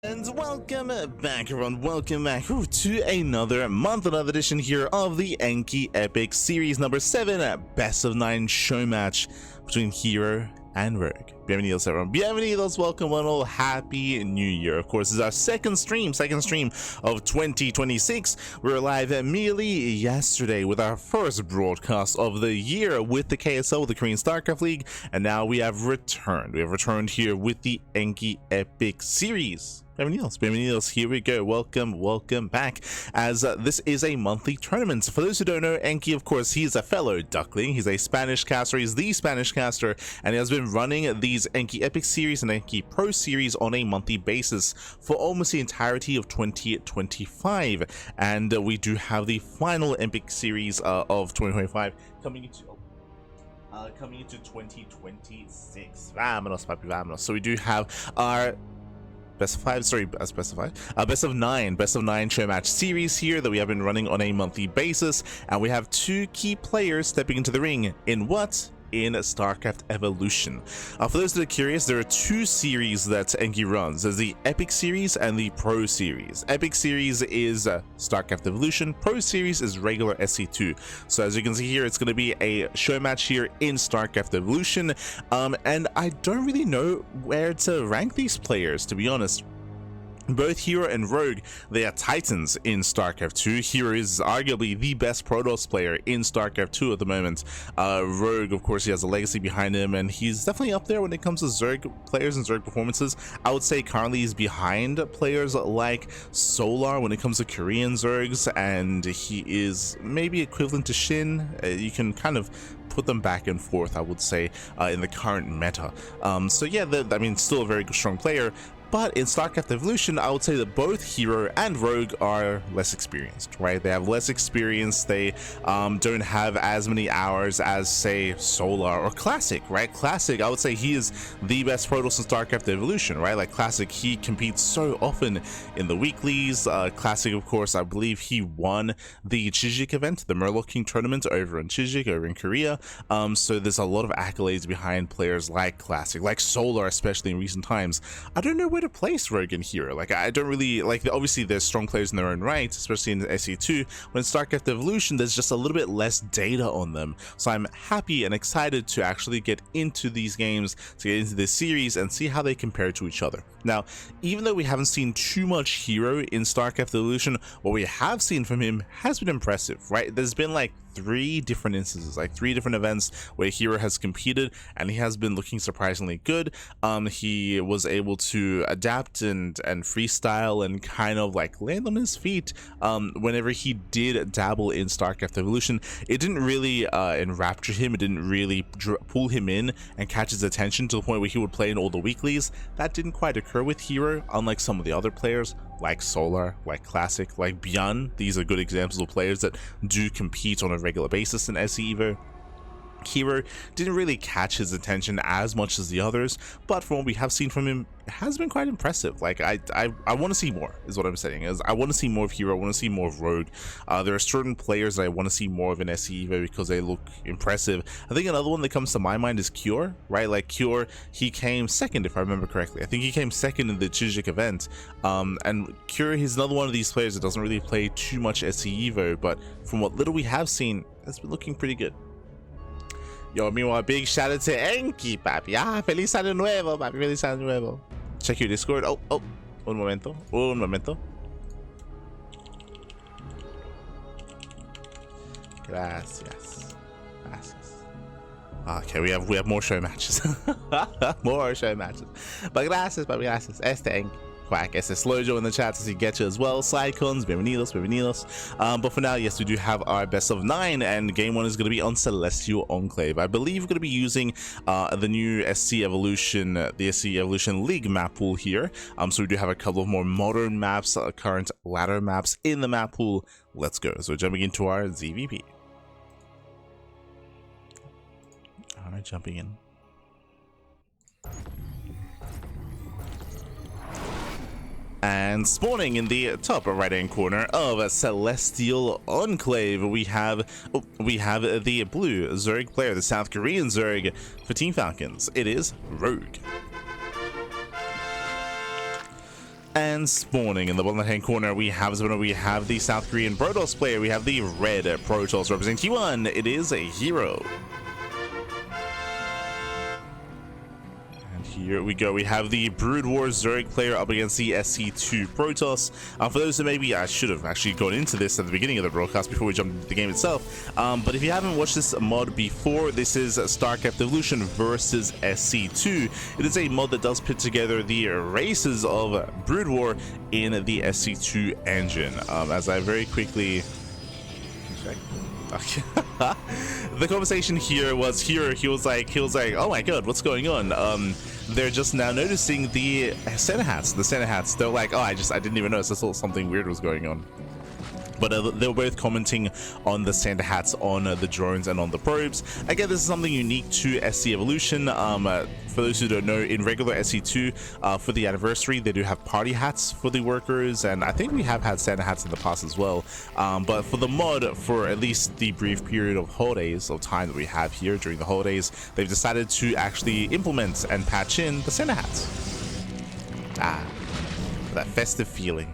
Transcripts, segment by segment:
And welcome back, everyone. Welcome back to another another edition here of the Enki Epic Series number 7, Best of 9 show match between herO and rogue. Bienvenidos, everyone. Bienvenidos, welcome, one all. Happy New Year. Of course, this is our second stream of 2026. We were live immediately yesterday with our first broadcast of the year with the KSL, the Korean StarCraft League, and now we have returned. We have returned here with the Enki Epic Series. Bienvenidos, here we go. Welcome back, as this is a monthly tournament. So for those who don't know, Enki, of course, he's a fellow Duckling. He's a Spanish caster. He's the Spanish caster, and he has been running these Enki Epic Series and Enki Pro Series on a monthly basis for almost the entirety of 2025. And we do have the final Epic Series of 2025 coming into 2026. Vámonos, papi, vámonos. So we do have our best of 9 show match series here that we have been running on a monthly basis, and we have two key players stepping into the ring in StarCraft Evolution. For those that are curious, there are two series that Enki runs. There's the Epic Series and the Pro Series. Epic Series is StarCraft Evolution. Pro Series is regular SC2. So as you can see here, it's going to be a show match here in StarCraft Evolution. And I don't really know where to rank these players, to be honest. Both herO and rogue, they are titans in StarCraft 2. herO is arguably the best Protoss player in StarCraft 2 at the moment. Rogue, of course, he has a legacy behind him, and he's definitely up there when it comes to Zerg players and Zerg performances. I would say currently he's behind players like Solar when it comes to Korean Zergs, and he is maybe equivalent to Shin. You can kind of put them back and forth, I would say, in the current meta. So yeah, I mean, still a very strong player. But in StarCraft Evolution, I would say that both herO and rogue are less experienced, right? They have less experience. They don't have as many hours as, say, Solar or Classic, right? Classic, I would say he is the best Protoss in StarCraft Evolution, right? Like Classic, he competes so often in the weeklies. Classic, of course, I believe he won the Chijik event, the Murloc King tournament over in Chijik, over in Korea. So there's a lot of accolades behind players like Classic, like Solar, especially in recent times. I don't know where to place rogue and herO. Like, I don't really like, obviously there's strong players in their own right, especially in SE2. When StarCraft Evolution, there's just a little bit less data on them, so I'm happy and excited to actually get into these games, to get into this series and see how they compare to each other. Now, even though we haven't seen too much herO in StarCraft Evolution, what we have seen from him has been impressive, right? There's been like 3 different instances, like 3 different events where herO has competed, and he has been looking surprisingly good. He was able to adapt and freestyle and kind of like land on his feet whenever he did dabble in StarCraft Evolution. It didn't really enrapture him. It didn't really pull him in and catch his attention to the point where he would play in all the weeklies. That didn't quite occur with herO, unlike some of the other players like Solar, like Classic, like Bjorn. These are good examples of players that do compete on a regular basis in SE Evo. herO didn't really catch his attention as much as the others, but from what we have seen from him, it has been quite impressive. Like, I want to see more, is what I'm saying. Is I want to see more of herO. I want to see more of rogue. There are certain players that I want to see more of in SE Evo because they look impressive. I think another one that comes to my mind is Cure, right? Like Cure, he came second, if I remember correctly. I think he came second in the Chijik event. And Cure, he's another one of these players that doesn't really play too much SE Evo, but from what little we have seen, it's been looking pretty good. Yo, meanwhile, big shout out to Enki, papi. Ah, feliz año nuevo, papi. Feliz año nuevo. Check your Discord. Oh, un momento. Gracias. Okay, we have more show matches. More show matches. But gracias, papi, gracias. Enki. Quack, Slojo in the chat to see get you as well. Cyclones, bienvenidos. But for now, yes, we do have our best of 9, and game 1 is going to be on Celestial Enclave. I believe we're going to be using the new SC Evolution, the SC Evolution League map pool here. So we do have a couple of more modern maps, current ladder maps in the map pool. Let's go. So jumping into our ZVP. All right, jumping in. And spawning in the top right hand corner of Celestial Enclave, we have the blue Zerg player, the South Korean Zerg for Team Falcons. It is rogue. And spawning in the bottom left-hand corner, we have the South Korean Protoss player. We have the red Protoss representing T1. It is a herO. Here we go. We have the Brood War Zerg player up against the SC2 Protoss. For those who maybe I should have actually gone into this at the beginning of the broadcast before we jumped into the game itself. But if you haven't watched this mod before, this is StarCraft Evolution versus SC2. It is a mod that does put together the races of Brood War in the SC2 engine. As I very quickly check. The conversation here was he was like, oh my god, what's going on? They're just now noticing the center hats. They're like, oh, I didn't even notice. I thought something weird was going on. But they were both commenting on the center hats on the drones and on the probes. Again, this is something unique to SC Evolution. For those who don't know, in regular SC2, for the anniversary, they do have party hats for the workers, and I think we have had center hats in the past as well. But for the mod, for at least the brief period of holidays, of time that we have here during the holidays, they've decided to actually implement and patch in the center hats. That festive feeling.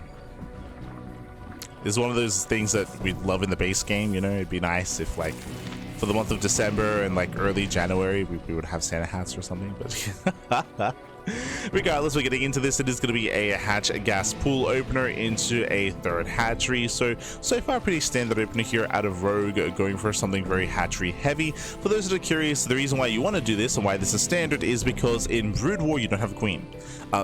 This is one of those things that we love in the base game, you know. It'd be nice if, like, for the month of December and like early January, we would have Santa hats or something. But regardless, we're getting into this. It is going to be a hatch gas pool opener into a third hatchery. So far, pretty standard opener here out of Rogue, going for something very hatchery heavy. For those that are curious, the reason why you want to do this and why this is standard is because in Brood War you don't have a queen.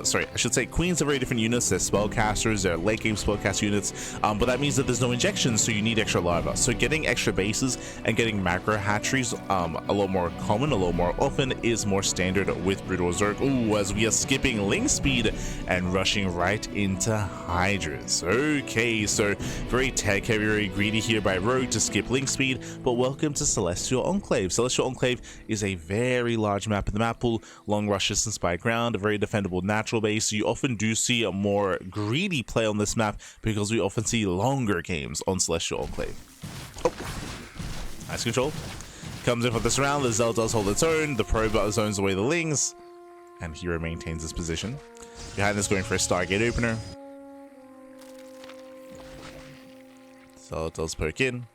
Sorry, I should say queens are very different units. They're spellcasters, they're late game spellcast units, but that means that there's no injections, so you need extra larvae. So getting extra bases and getting macro hatcheries a lot more common, a lot more often, is more standard with Brood War Zerg. Ooh, as we are skipping link speed and rushing right into Hydras. Okay, so very tech heavy, very greedy here by Rogue to skip link speed, but welcome to Celestial Enclave. Celestial Enclave is a very large map in the map pool, long rush distance by ground, a very defendable natural base. You often do see a more greedy play on this map because we often see longer games on Celestial Enclave. Oh, nice control. Comes in for this round. The Zell does hold its own. The probe zones away the lings, and herO maintains his position. Behind this, going for a Stargate opener. Zell does poke in.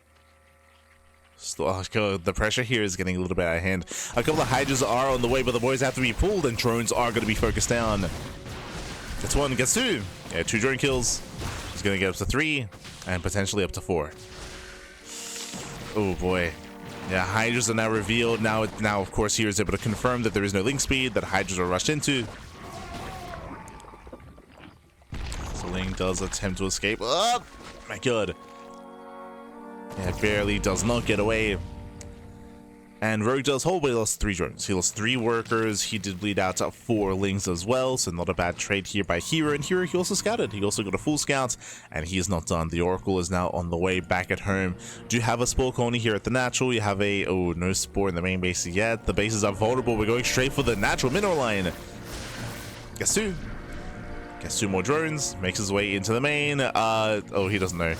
Oh god, the pressure here is getting a little bit out of hand. A couple of Hydras are on the way, but the boys have to be pulled, and drones are going to be focused down. Gets one, gets two. Yeah, 2 drone kills. He's going to get up to 3, and potentially up to 4. Oh boy. Yeah, Hydras are now revealed. Now of course, herO is able to confirm that there is no link speed, that Hydras are rushed into. So Ling does attempt to escape. Oh my god. Yeah, barely does not get away. And Rogue does hold, but he lost 3 drones. He lost 3 workers. He did bleed out 4 lings as well, so not a bad trade here by herO. And herO, he also scouted. He also got a full scout, and he is not done. The Oracle is now on the way back at home. Do you have a Spore Colony here at the natural? You have a... oh, no Spore in the main base yet. The bases are vulnerable. We're going straight for the natural mineral line. Guess 2. Gets 2 more drones, makes his way into the main. Oh, he doesn't know.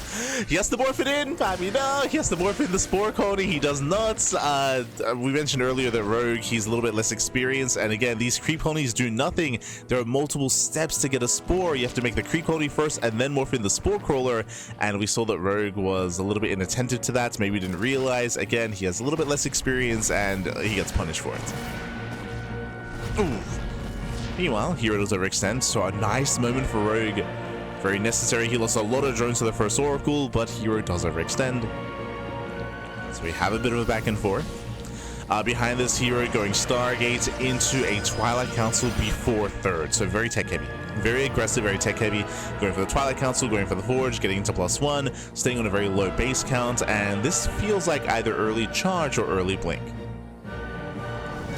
He has to morph it in, Pappy. No, he has to morph in the Spore Colony. He does not. We mentioned earlier that Rogue, he's a little bit less experienced. And again, these creep colonies do nothing. There are multiple steps to get a spore. You have to make the creep colony first and then morph in the Spore Crawler. And we saw that Rogue was a little bit inattentive to that. Maybe didn't realize. Again, he has a little bit less experience and he gets punished for it. Ooh. Meanwhile, herO does overextend, so a nice moment for Rogue. Very necessary. He lost a lot of drones to the first Oracle, but herO does overextend. So we have a bit of a back and forth. Behind this, herO going Stargate into a Twilight Council before third. So very tech heavy. Very aggressive, very tech heavy. Going for the Twilight Council, going for the Forge, getting into +1, staying on a very low base count, and this feels like either early charge or early blink.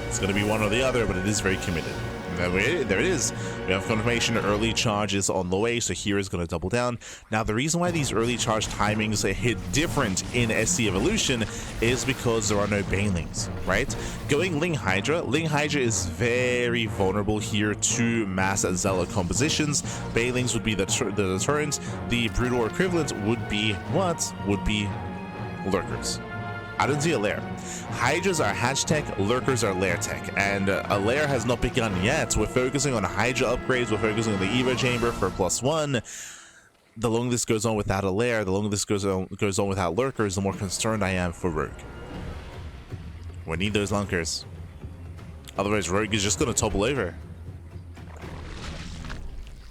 It's going to be one or the other, but it is very committed. There it is. We have confirmation early charge is on the way, so herO is going to double down. Now, the reason why these early charge timings hit different in SC Evolution is because there are no Banelings, right? Going Ling Hydra is very vulnerable here to mass Zealot compositions. Banelings would be the deterrent. The Brood War equivalent would be what? Would be Lurkers. I don't see a lair. Hydras are hatch tech, lurkers are lair tech, and a lair has not begun yet. We're focusing on Hydra upgrades, we're focusing on the Evo chamber for +1. The longer this goes on without a lair, the longer this goes on without lurkers, the more concerned I am for Rogue. We need those lunkers. Otherwise, Rogue is just going to topple over.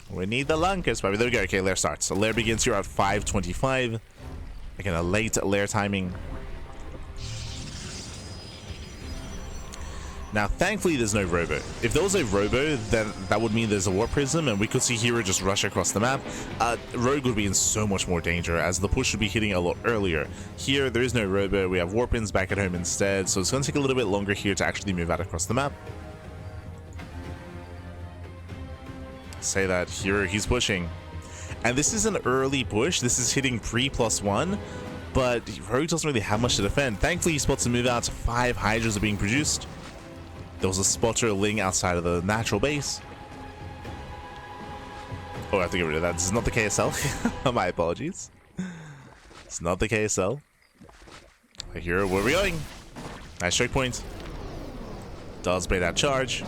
We need the lunkers, baby. There we go. Okay, lair starts. So lair begins here at 5:25. Again, a late lair timing. Now, thankfully, there's no robo. If there was a robo, then that would mean there's a warp prism, and we could see herO just rush across the map. Rogue would be in so much more danger, as the push should be hitting a lot earlier. Here, there is no robo. We have warp-ins back at home instead, so it's going to take a little bit longer here to actually move out across the map. Say that herO, he's pushing. And this is an early push. This is hitting pre+1, but Rogue doesn't really have much to defend. Thankfully, he spots a move out. 5 Hydras are being produced. There was a spotter ling outside of the natural base. Oh, I have to get rid of that. This is not the KSL. My apologies. It's not the KSL. herO, where are we going? Nice choke point. Does bait that charge.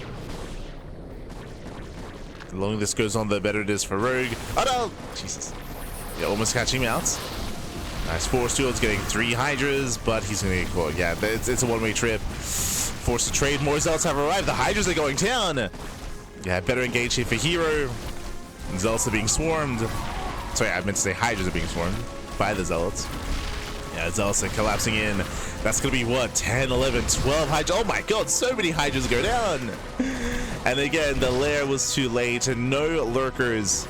The longer this goes on, the better it is for Rogue. Oh no! Jesus. Yeah, almost catching me out. Nice force fields, getting 3 Hydras, but he's gonna get caught. Yeah, it's a one-way trip. Forced to trade. More Zealots have arrived. The Hydras are going down. Yeah, better engage here for herO. Zealots are being swarmed. Sorry, I meant to say Hydras are being swarmed by the Zealots. Yeah, Zealots are collapsing in. That's going to be what? 10, 11, 12 Hydras. Oh my god, so many Hydras go down. And again, the lair was too late. No lurkers.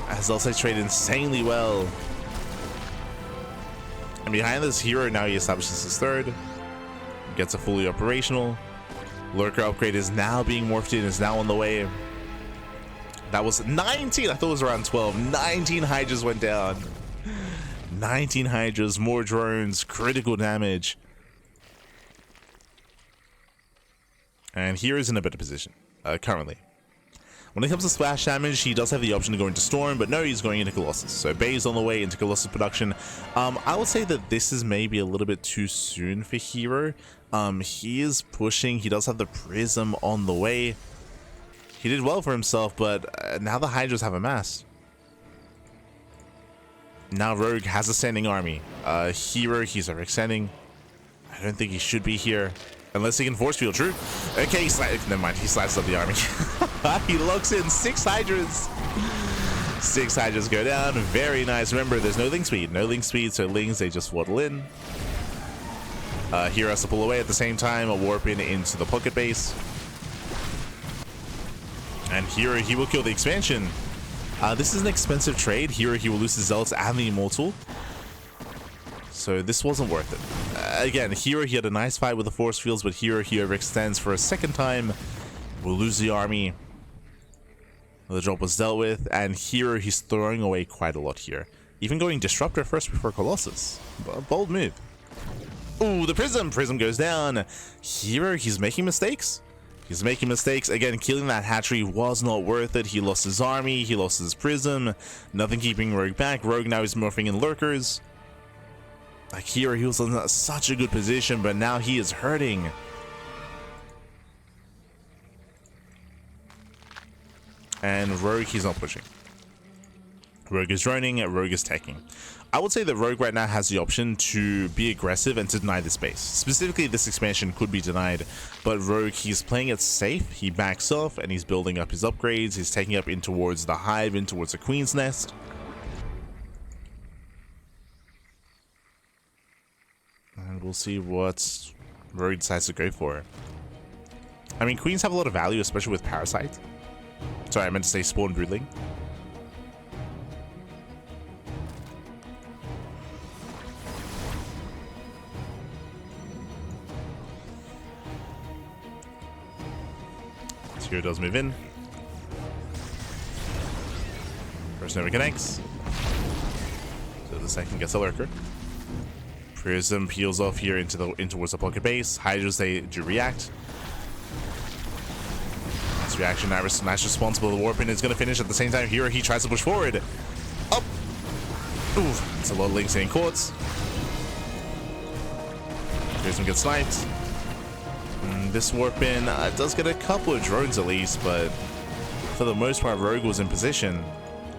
As also trade insanely well. And behind this herO, now he establishes his third. Gets a fully operational. Lurker upgrade is now being morphed in, is now on the way. That was 19. I thought it was around 12. 19 Hydras went down. 19 Hydras, more drones, critical damage. And hero's in a better position currently. When it comes to splash damage, he does have the option to go into Storm, but no, he's going into Colossus. So Bay's on the way into Colossus production. I would say that this is maybe a little bit too soon for herO. He is pushing. He does have the Prism on the way. He did well for himself, but now the Hydras have amassed. Now Rogue has a standing army. herO, he's overextending. I don't think he should be here. Unless he can force field, true. Okay, never mind, he slices up the army. He locks in 6 Hydras. 6 Hydras go down, very nice. Remember, there's no link speed. No link speed, so lings, they just waddle in. herO has to pull away at the same time, a warp in into the pocket base. And herO, he will kill the expansion. This is an expensive trade. herO, he will lose his Zealots and the Immortal. So this wasn't worth it. Again, herO, he had a nice fight with the force fields, but herO, he overextends for a second time. We'll lose the army. The drop was dealt with, and herO, he's throwing away quite a lot here. Even going Disruptor first before Colossus. Bold move. Ooh, the Prism! Prism goes down. herO, he's making mistakes. He's making mistakes. Again, killing that hatchery was not worth it. He lost his army. He lost his Prism. Nothing keeping Rogue back. Rogue now is morphing in Lurkers. Like herO, he was in such a good position, but now he is hurting. And Rogue, he's not pushing. Rogue is droning, Rogue is teching. I would say that Rogue right now has the option to be aggressive and to deny the space. Specifically, this expansion could be denied, but Rogue, he's playing it safe. He backs off and he's building up his upgrades. He's taking up in towards the hive, in towards the Queen's Nest. And we'll see what Rogue decides to go for. I mean, Queens have a lot of value, especially with Parasite. Sorry, I meant to say Spawn Broodling. herO does move in. First never connects. So the second gets a lurker. Prism peels off here into towards the pocket base. Hydras, they do react. Nice reaction. Nice responsible. The warping is going to finish at the same time. herO, he tries to push forward. Up. Ooh, it's a lot of links in courts. Prism gets sniped. This warp in does get a couple of drones at least, but for the most part, Rogue was in position.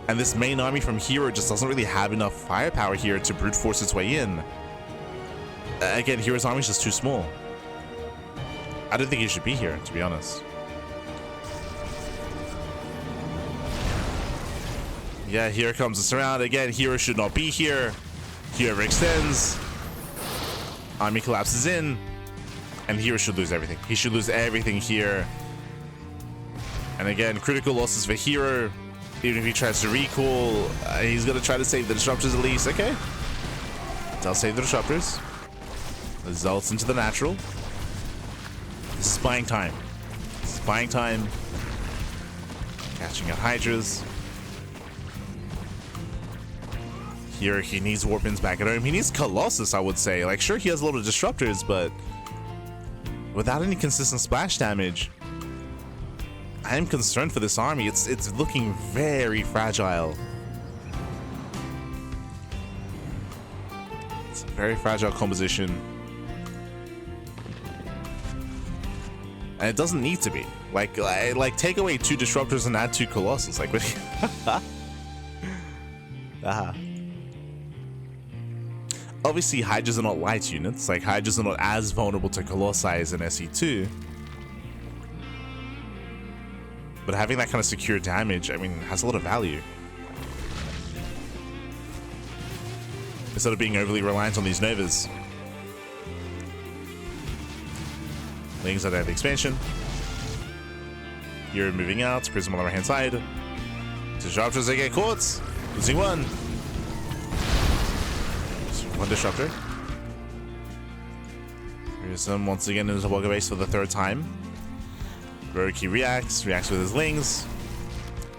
And this main army from herO just doesn't really have enough firepower here to brute force its way in. Again, herO's army is just too small. I don't think he should be here, to be honest. Yeah, here comes the surround. Again, herO should not be here. herO overextends. Army collapses in. And herO should lose everything. He should lose everything here. And again, critical losses for herO. Even if he tries to recall, he's going to try to save the disruptors at least. Okay. Does save the disruptors. Results into the natural. This is buying time. This is buying time. Catching out Hydras. Here he needs Warpins back at home. He needs Colossus, I would say. Like, sure, he has a lot of disruptors, but without any consistent splash damage, I am concerned for this army. It's looking very fragile. It's a very fragile composition. And it doesn't need to be. Like take away 2 disruptors and add 2 Colossus. Like, obviously, Hydras are not light units. Like, Hydras are not as vulnerable to Colossi as an SE2. But having that kind of secure damage, I mean, has a lot of value. Instead of being overly reliant on these Novas. Lings at the expansion. You're moving out. Prism on the right hand side. Disruptors, they get caught. Losing 1. One disruptor. Prism once again into the Walker base for the 3rd time. Rogue reacts with his Lings.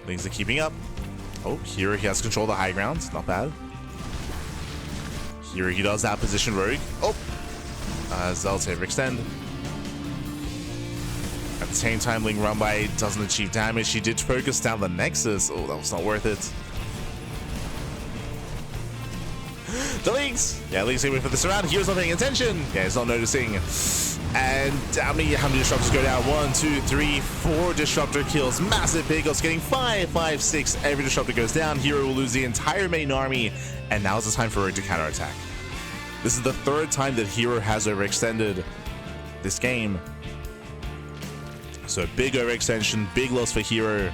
Lings are keeping up. Oh, here he has control of the high ground. Not bad. Here he does outposition Rogue. Oh! Zel's overextend. At the same time, Ling run by doesn't achieve damage. She did focus down the Nexus. Oh, that was not worth it. The Lings! Yeah, Lings wait for the surround. Hero's not paying attention. Yeah, he's not noticing. And how many disruptors go down? 1, 2, 3, 4 disruptor kills. Massive pickups, getting 5, 6. Every disruptor goes down. herO will lose the entire main army. And now's the time for Rogue to counterattack. This is the 3rd time that herO has overextended this game. So big overextension, big loss for herO.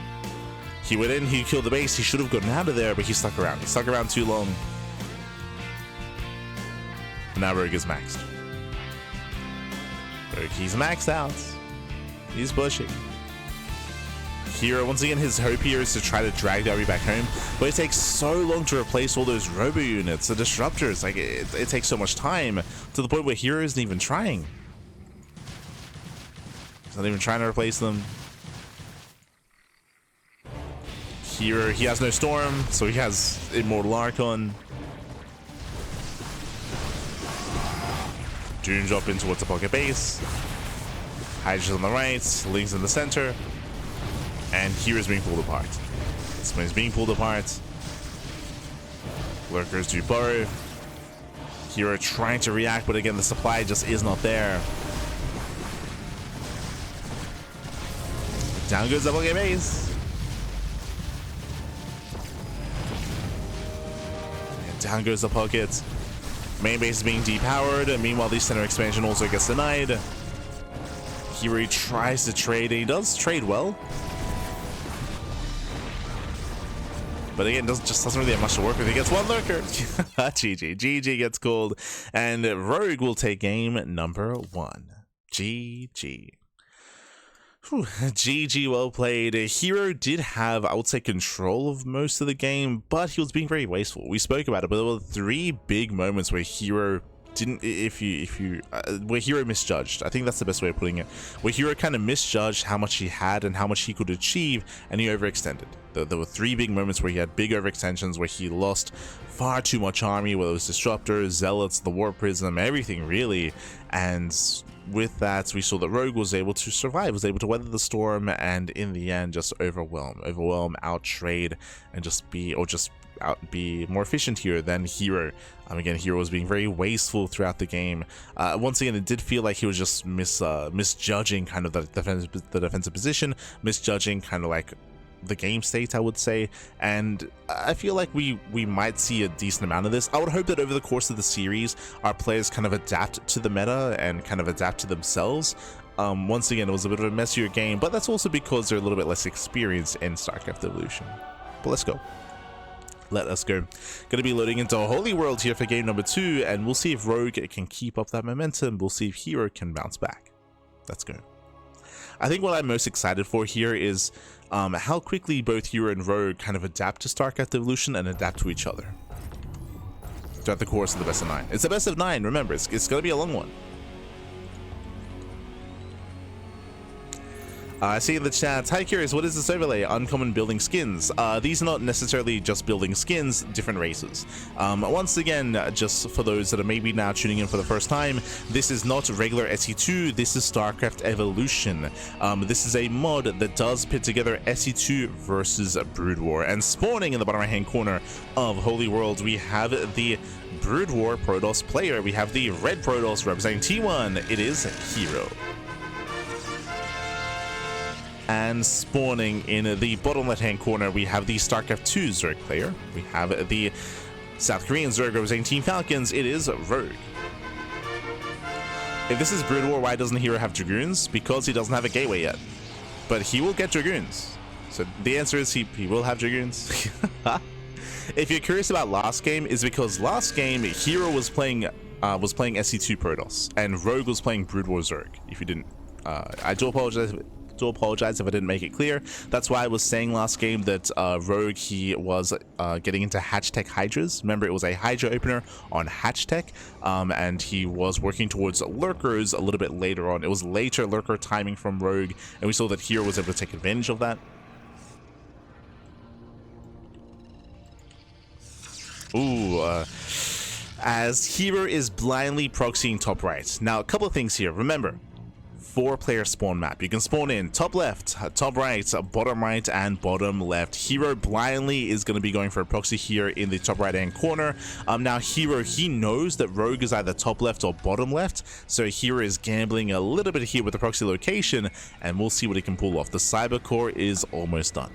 He went in, he killed the base. He should have gotten out of there, but he stuck around. He stuck around too long. And now Rogue is maxed. Rogue, he's maxed out. He's pushing. herO, once again, his hope here is to try to drag the army back home, but it takes so long to replace all those robo units, the disruptors. Like, it takes so much time to the point where herO isn't even trying. He's not even trying to replace them. herO, he has no Storm, so he has Immortal Archon. Dune drop in towards the pocket base. Hydras on the right, Lings in the center. And hero's being pulled apart. This one is being pulled apart. Lurkers do burrow. herO trying to react, but again, the supply just is not there. Down goes the pocket base. And down goes the pocket. Main base is being depowered, and meanwhile the center expansion also gets denied. herO tries to trade, and he does trade well. But again, just doesn't really have much to work with. He gets 1 lurker. GG. GG gets called, and Rogue will take game number 1. GG. Whew. GG, well played. herO did have, I would say, control of most of the game, but he was being very wasteful. We spoke about it, but there were 3 big moments where herO didn't, where herO misjudged. I think that's the best way of putting it. Where herO kind of misjudged how much he had and how much he could achieve, and he overextended. There were 3 big moments where he had big overextensions, where he lost far too much army, whether it was Disruptors, Zealots, the War Prism, everything really. And with that, we saw that Rogue was able to survive, was able to weather the storm, and in the end just overwhelm, outtrade, and just be more efficient here than herO. Again, herO was being very wasteful throughout the game. Once again, it did feel like he was just misjudging kind of the defensive position, misjudging kind of like the game state, I would say, and I feel like we might see a decent amount of this. I would hope that over the course of the series, our players kind of adapt to the meta and kind of adapt to themselves. Once again, it was a bit of a messier game, but that's also because they're a little bit less experienced in StarCraft Evolution. But let's go. Let us go. Going to be loading into a Holy World here for game number 2, and we'll see if Rogue can keep up that momentum. We'll see if herO can bounce back. Let's go. I think what I'm most excited for here is how quickly both herO and Rogue kind of adapt to StarCraft Evolution and adapt to each other throughout the course of the best of 9. It's the best of 9, remember, it's going to be a long one. I see in the chat, hi curious, what is this overlay? Uncommon building skins. These are not necessarily just building skins, different races. Once again, just for those that are maybe now tuning in for the first time, this is not regular SE2, this is StarCraft Evolution. This is a mod that does pit together SE2 versus Brood War. And spawning in the bottom right hand corner of Holy World, we have the Brood War Protoss player. We have the red Protoss representing T1. It is herO. And spawning in the bottom left-hand corner, we have the StarCraft 2 Zerg player. We have the South Korean Zerg representing Team Falcons. It is Rogue. If this is Brood War, why doesn't herO have Dragoons? Because he doesn't have a gateway yet. But he will get Dragoons. So the answer is he will have Dragoons. If you're curious about last game, is because last game herO was playing SE2 Protoss and Rogue was playing Brood War Zerg. If you didn't, I do apologize if I didn't make it clear. That's why I was saying last game that Rogue, he was getting into Hatch Tech Hydras. Remember, it was a Hydra opener on Hatch Tech, and he was working towards Lurkers a little bit later on. It was later Lurker timing from Rogue, and we saw that herO was able to take advantage of that. Ooh, as herO is blindly proxying top right. Now, a couple of things here. Remember, 4-player spawn map. You can spawn in top left, top right, bottom right, and bottom left. herO blindly is going to be going for a proxy here in the top right hand corner. Now herO, he knows that Rogue is either top left or bottom left, so herO is gambling a little bit here with the proxy location, and we'll see what he can pull off. The Cyber Core is almost done.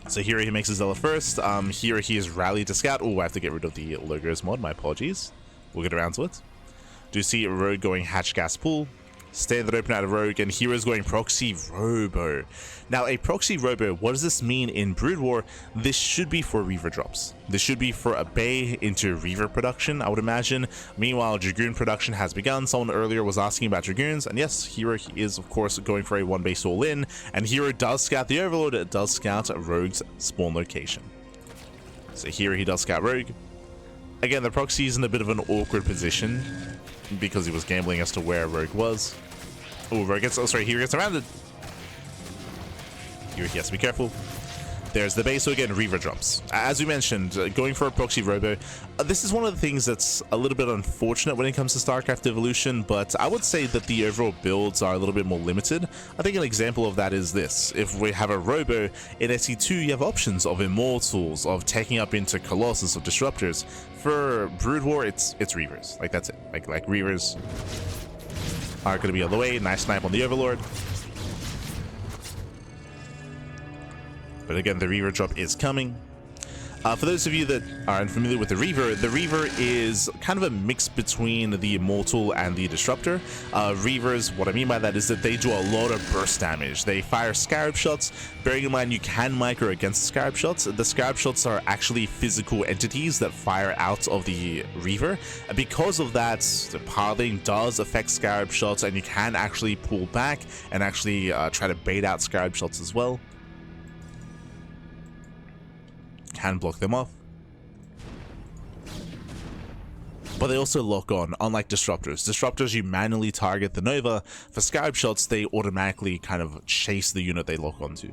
So herO, he makes his Zealot first. herO, he is rallied to scout. Oh, I have to get rid of the logos mod, my apologies. We'll get around to it. Do see Rogue going Hatch Gas Pool, standard open out of Rogue, and hero's going Proxy Robo. Now, a Proxy Robo, what does this mean in Brood War? This should be for Reaver drops. This should be for a Bay into Reaver production, I would imagine. Meanwhile, Dragoon production has begun. Someone earlier was asking about Dragoons, and yes, herO is, of course, going for a 1-base all-in, and herO does scout the Overlord, it does scout Rogue's spawn location. So here he does scout Rogue. Again, the Proxy is in a bit of an awkward position, because he was gambling as to where Rogue was. Oh, Rogue gets, here he gets surrounded. Here he has to be careful. There's the base, so again, Reaver drops. As we mentioned, going for a Proxy Robo, this is one of the things that's a little bit unfortunate when it comes to StarCraft Evolution, but I would say that the overall builds are a little bit more limited. I think an example of that is this. If we have a Robo, in SE2 you have options of Immortals, of taking up into Colossus, of Disruptors. For Brood War, it's Reavers. Like, that's it. Like Reavers are going to be all the way. Nice snipe on the Overlord. But again, the Reaver drop is coming. For those of you that are unfamiliar with the Reaver is kind of a mix between the Immortal and the Disruptor. Reavers, what I mean by that is that they do a lot of burst damage. They fire Scarab shots. Bearing in mind you can micro against Scarab shots. The Scarab shots are actually physical entities that fire out of the Reaver. Because of that, the pathing does affect Scarab shots, and you can actually pull back and actually try to bait out Scarab shots as well. Can block them off, but they also lock on, unlike Disruptors. You manually target the Nova. For Scarab shots, they automatically kind of chase the unit they lock onto.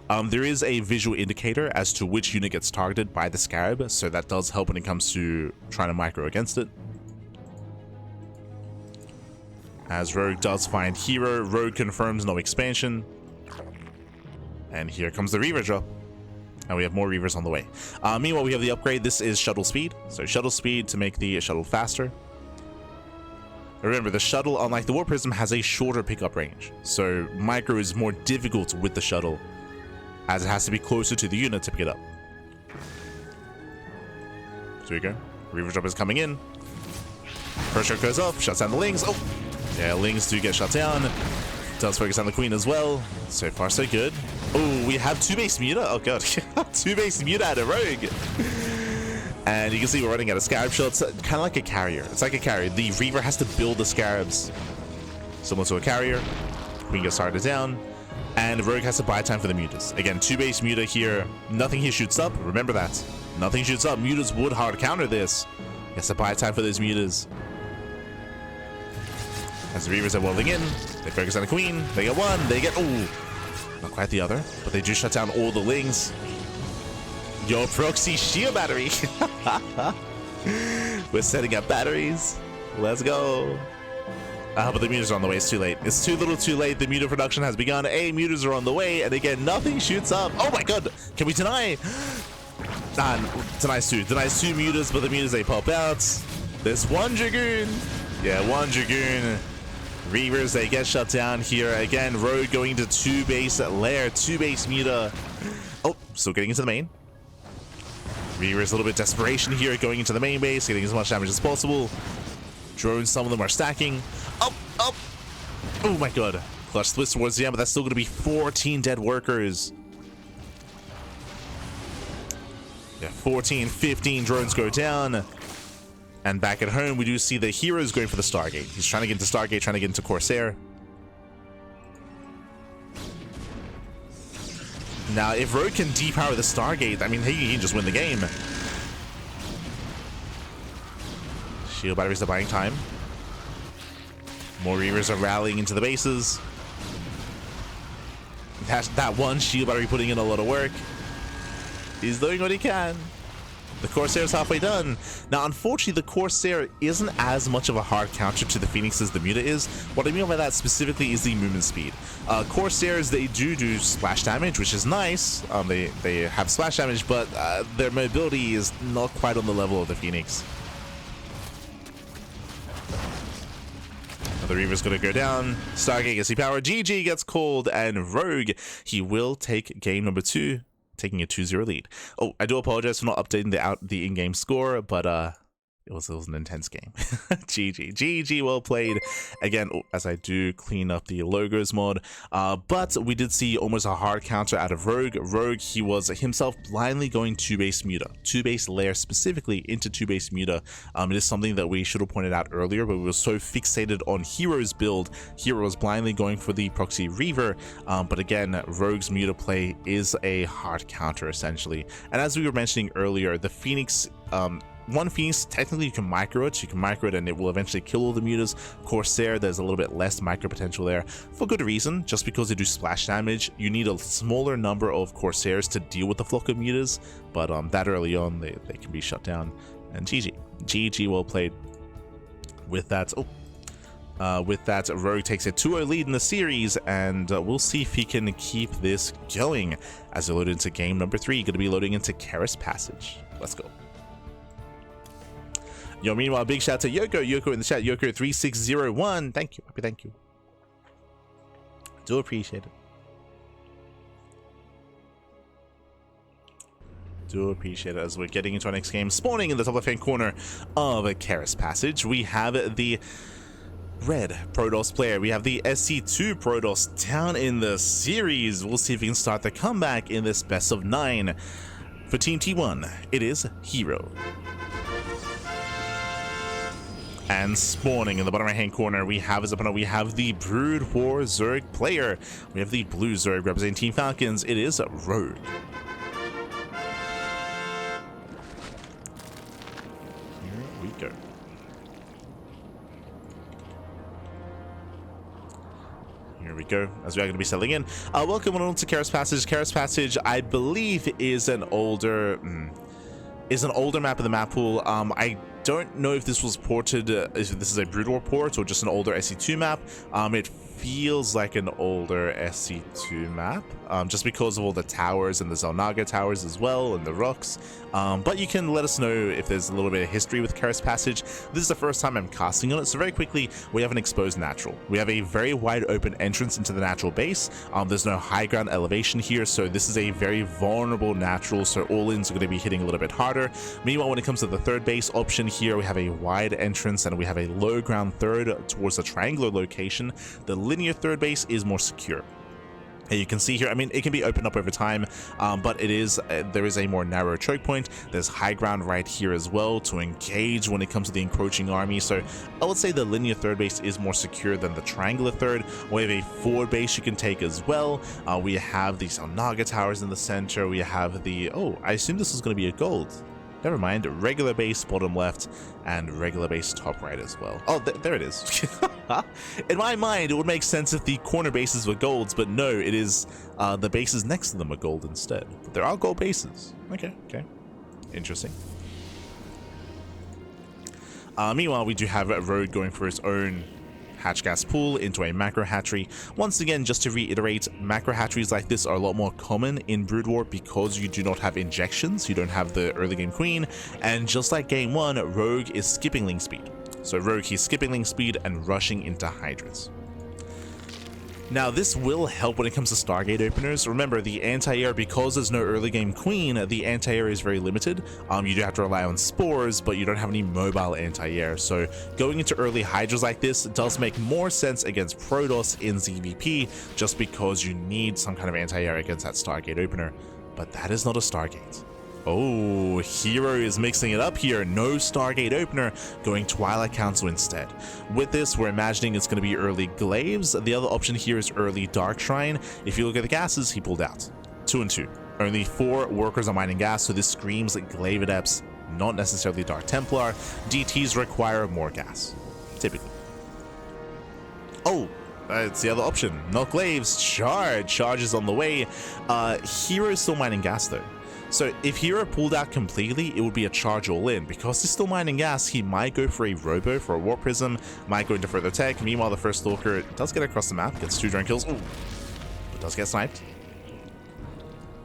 There is a visual indicator as to which unit gets targeted by the Scarab, so that does help when it comes to trying to micro against it. As Rogue does find herO, Rogue confirms no expansion. And here comes the Reaver drop. And we have more Reavers on the way. Meanwhile, we have the upgrade. This is shuttle speed. So shuttle speed to make the shuttle faster. Remember, the shuttle, unlike the War Prism, has a shorter pickup range. So micro is more difficult with the shuttle, as it has to be closer to the unit to pick it up. So here we go. Reaver drop is coming in. First shot goes off, shuts down the Lings. Oh! Yeah, Lings do get shut down. Does focus on the Queen as well. So far, so good. Oh, we have 2 base Muta. Oh, God. 2 base Muta out of Rogue. And you can see we're running out of Scarab shots. Kind of like a carrier. It's like a carrier. The Reaver has to build the Scarabs. Similar to a carrier. Queen gets started down. And Rogue has to buy time for the Mutas. Again, 2 base Muta here. Nothing here shoots up. Remember that. Nothing shoots up. Mutas would hard counter this. He has to buy time for those Mutas. As the Reavers are welling in, they focus on the Queen. They get one. They get... Oh, not quite the other. But they do shut down all the Lings. Yo, proxy shield battery. We're setting up batteries. Let's go. But the Mutas are on the way. It's too late. It's too little too late. The Muta production has begun. Mutas are on the way. And again, nothing shoots up. Oh my God. Can we deny? Denies 2. Denies 2 Mutas, but the Mutas, they pop out. There's 1 Dragoon. Yeah, 1 Dragoon. Reavers, they get shut down here. Again, Rogue going to 2 base lair. 2 base Muta. Oh, still getting into the main. Reavers, a little bit desperation here, going into the main base, getting as much damage as possible. Drones, some of them are stacking. Up, up. Oh my God. Clutch splits towards the end, but that's still going to be 14 dead workers. Yeah, 14, 15 drones go down. And back at home, we do see the herO's going for the Stargate. He's trying to get into Stargate, trying to get into Corsair. Now, if Rogue can depower the Stargate, I mean, he can just win the game. Shield batteries are buying time. More Reavers are rallying into the bases. That 1 shield battery putting in a lot of work. He's doing what he can. The Corsair's halfway done. Now, unfortunately, the Corsair isn't as much of a hard counter to the Phoenix as the Muta is. What I mean by that specifically is the movement speed. Corsairs, they do splash damage, which is nice. They have splash damage, but their mobility is not quite on the level of the Phoenix. The Reaver's gonna go down. Stargate gets power. GG gets called, and Rogue, he will take game number 2. Taking a 2-0 lead. Oh, I do apologize for not updating the in-game score, but it was an intense game. GG, well played. Again, as I do clean up the logos mod, but we did see almost a hard counter out of Rogue. Rogue, he was himself blindly going 2 base Muta, 2 base lair specifically into 2 base Muta. It is something that we should have pointed out earlier, but we were so fixated on herO's build. herO was blindly going for the proxy Reaver, but again, Rogue's Muta play is a hard counter essentially. And as we were mentioning earlier, the Phoenix, one Phoenix, technically you can micro it and it will eventually kill all the Mutas. Corsair, there's a little bit less micro potential there, for good reason. Just because they do splash damage, you need a smaller number of Corsairs to deal with the flock of Mutas, but that early on, they can be shut down. And GG, well played. With that, Rogue takes a 2-0 lead in the series, and we'll see if he can keep this going as they load into game number 3. Going to be loading into Keris Passage. Let's go. Yo, meanwhile, big shout out to Yoko in the chat, Yoko3601. Thank you, happy, thank you. Do appreciate it. Do appreciate it as we're getting into our next game. Spawning in the top left-hand corner of Keris Passage, we have the red Protoss player. We have the SC2 Protoss down in the series. We'll see if we can start the comeback in this best of 9. For Team T1, it is herO. And spawning in the bottom right hand corner, we have as opponent, we have the Brood War Zerg player. We have the blue Zerg representing Team Falcons. It is Rogue. Here we go. Here we go, as we are going to be settling in. Welcome on to Karis Passage. Karis Passage, I believe, is an older map in the map pool. I don't know if this was ported, if this is a Brood War port or just an older SC2 map. It feels like an older SC2 map, just because of all the towers and the Zelnaga towers as well, and the rocks. But you can let us know if there's a little bit of history with Karis Passage. This is the first time I'm casting on it, so very quickly, we have an exposed natural. We have a very wide open entrance into the natural base. There's no high ground elevation here, so this is a very vulnerable natural, so all-ins are going to be hitting a little bit harder. Meanwhile, when it comes to the third base option here, we have a wide entrance and we have a low ground third towards the triangular location. The linear third base is more secure. And you can see here, I mean, it can be opened up over time, but there is a more narrow choke point. There's high ground right here as well to engage when it comes to the encroaching army. So I would say the linear third base is more secure than the triangular third. We have a forward base you can take as well. We have these Zelnaga towers in the center. We have the, oh, I assume this is going to be a gold. Never mind, regular base bottom left and regular base top right as well. Oh, there it is. In my mind, it would make sense if the corner bases were golds, but no, it is the bases next to them are gold instead. But there are gold bases. Okay. Interesting. Meanwhile, we do have herO going for his own hatch gas pool into a macro hatchery. Once again, just to reiterate, macro hatcheries like this are a lot more common in Brood War because you do not have injections, you don't have the early game queen, and just like game 1, Rogue is skipping link speed. So Rogue, he's skipping link speed and rushing into Hydras. Now, this will help when it comes to Stargate openers. Remember, the anti-air, because there's no early game queen, the anti-air is very limited. You do have to rely on spores, but you don't have any mobile anti-air. So going into early Hydras like this does make more sense against Protoss in ZVP, just because you need some kind of anti-air against that Stargate opener. But that is not a Stargate. Oh, herO is mixing it up here. No Stargate opener, going Twilight Council instead. With this, we're imagining it's going to be early Glaives. The other option here is early Dark Shrine. If you look at the gases, he pulled out 2 and 2. Only 4 workers are mining gas, so this screams like Glaive Adepts, not necessarily Dark Templar. DTs require more gas, typically. Oh, it's the other option. Not Glaives. Charge is on the way. herO is still mining gas though. So if herO pulled out completely, it would be a charge all in. Because he's still mining gas, he might go for a Robo, for a Warp Prism, might go into further tech. Meanwhile, the first Stalker does get across the map, gets 2 drone kills. Ooh, but does get sniped.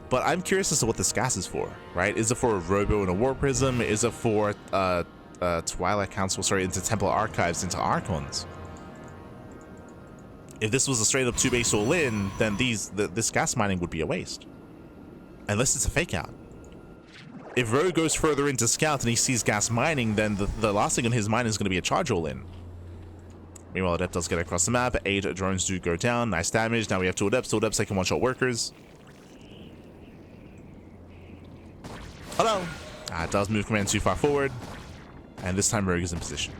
But I'm curious as to what this gas is for, right? Is it for a Robo and a Warp Prism? Is it for Twilight Council, sorry, into Temple Archives, into Archons? If this was a straight up 2 base all in, then this gas mining would be a waste. Unless it's a fake out. If herO goes further into scout and he sees gas mining, then the last thing on his mind is going to be a charge all in. Meanwhile, Adept does get across the map. 8 drones do go down. Nice damage. Now we have 2 Adepts. 2 Adepts, they can one-shot workers. Hello. It does move command too far forward. And this time Rogue is in position.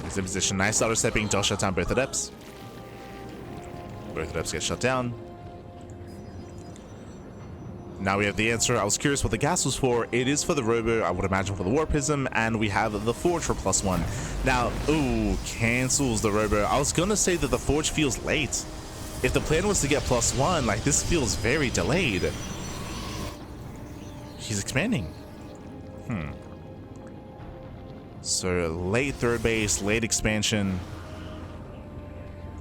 He's in position. Nice auto stepping. Does shut down both Adepts. Both Adepts get shut down. Now we have the answer. I was curious what the gas was for. It is for the Robo, I would imagine for the Warp Prism, and we have the Forge for +1. Now, ooh, cancels the Robo. I was gonna say that the Forge feels late. If the plan was to get +1, like, this feels very delayed. He's expanding. So late third base, late expansion,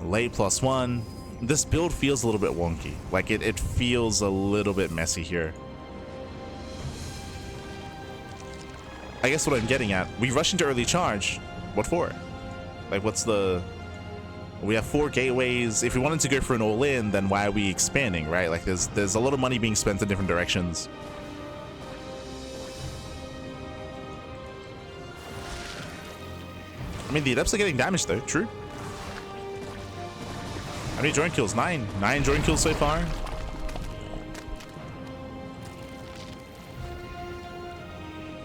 late +1. This build feels a little bit wonky. Like, it feels a little bit messy here. I guess what I'm getting at, we rush into early charge. What for? Like, what's the... We have 4 gateways. If we wanted to go for an all-in, then why are we expanding, right? Like, there's a lot of money being spent in different directions. I mean, the Adepts are getting damaged, though. True. How many drone kills? 9. 9 drone kills so far.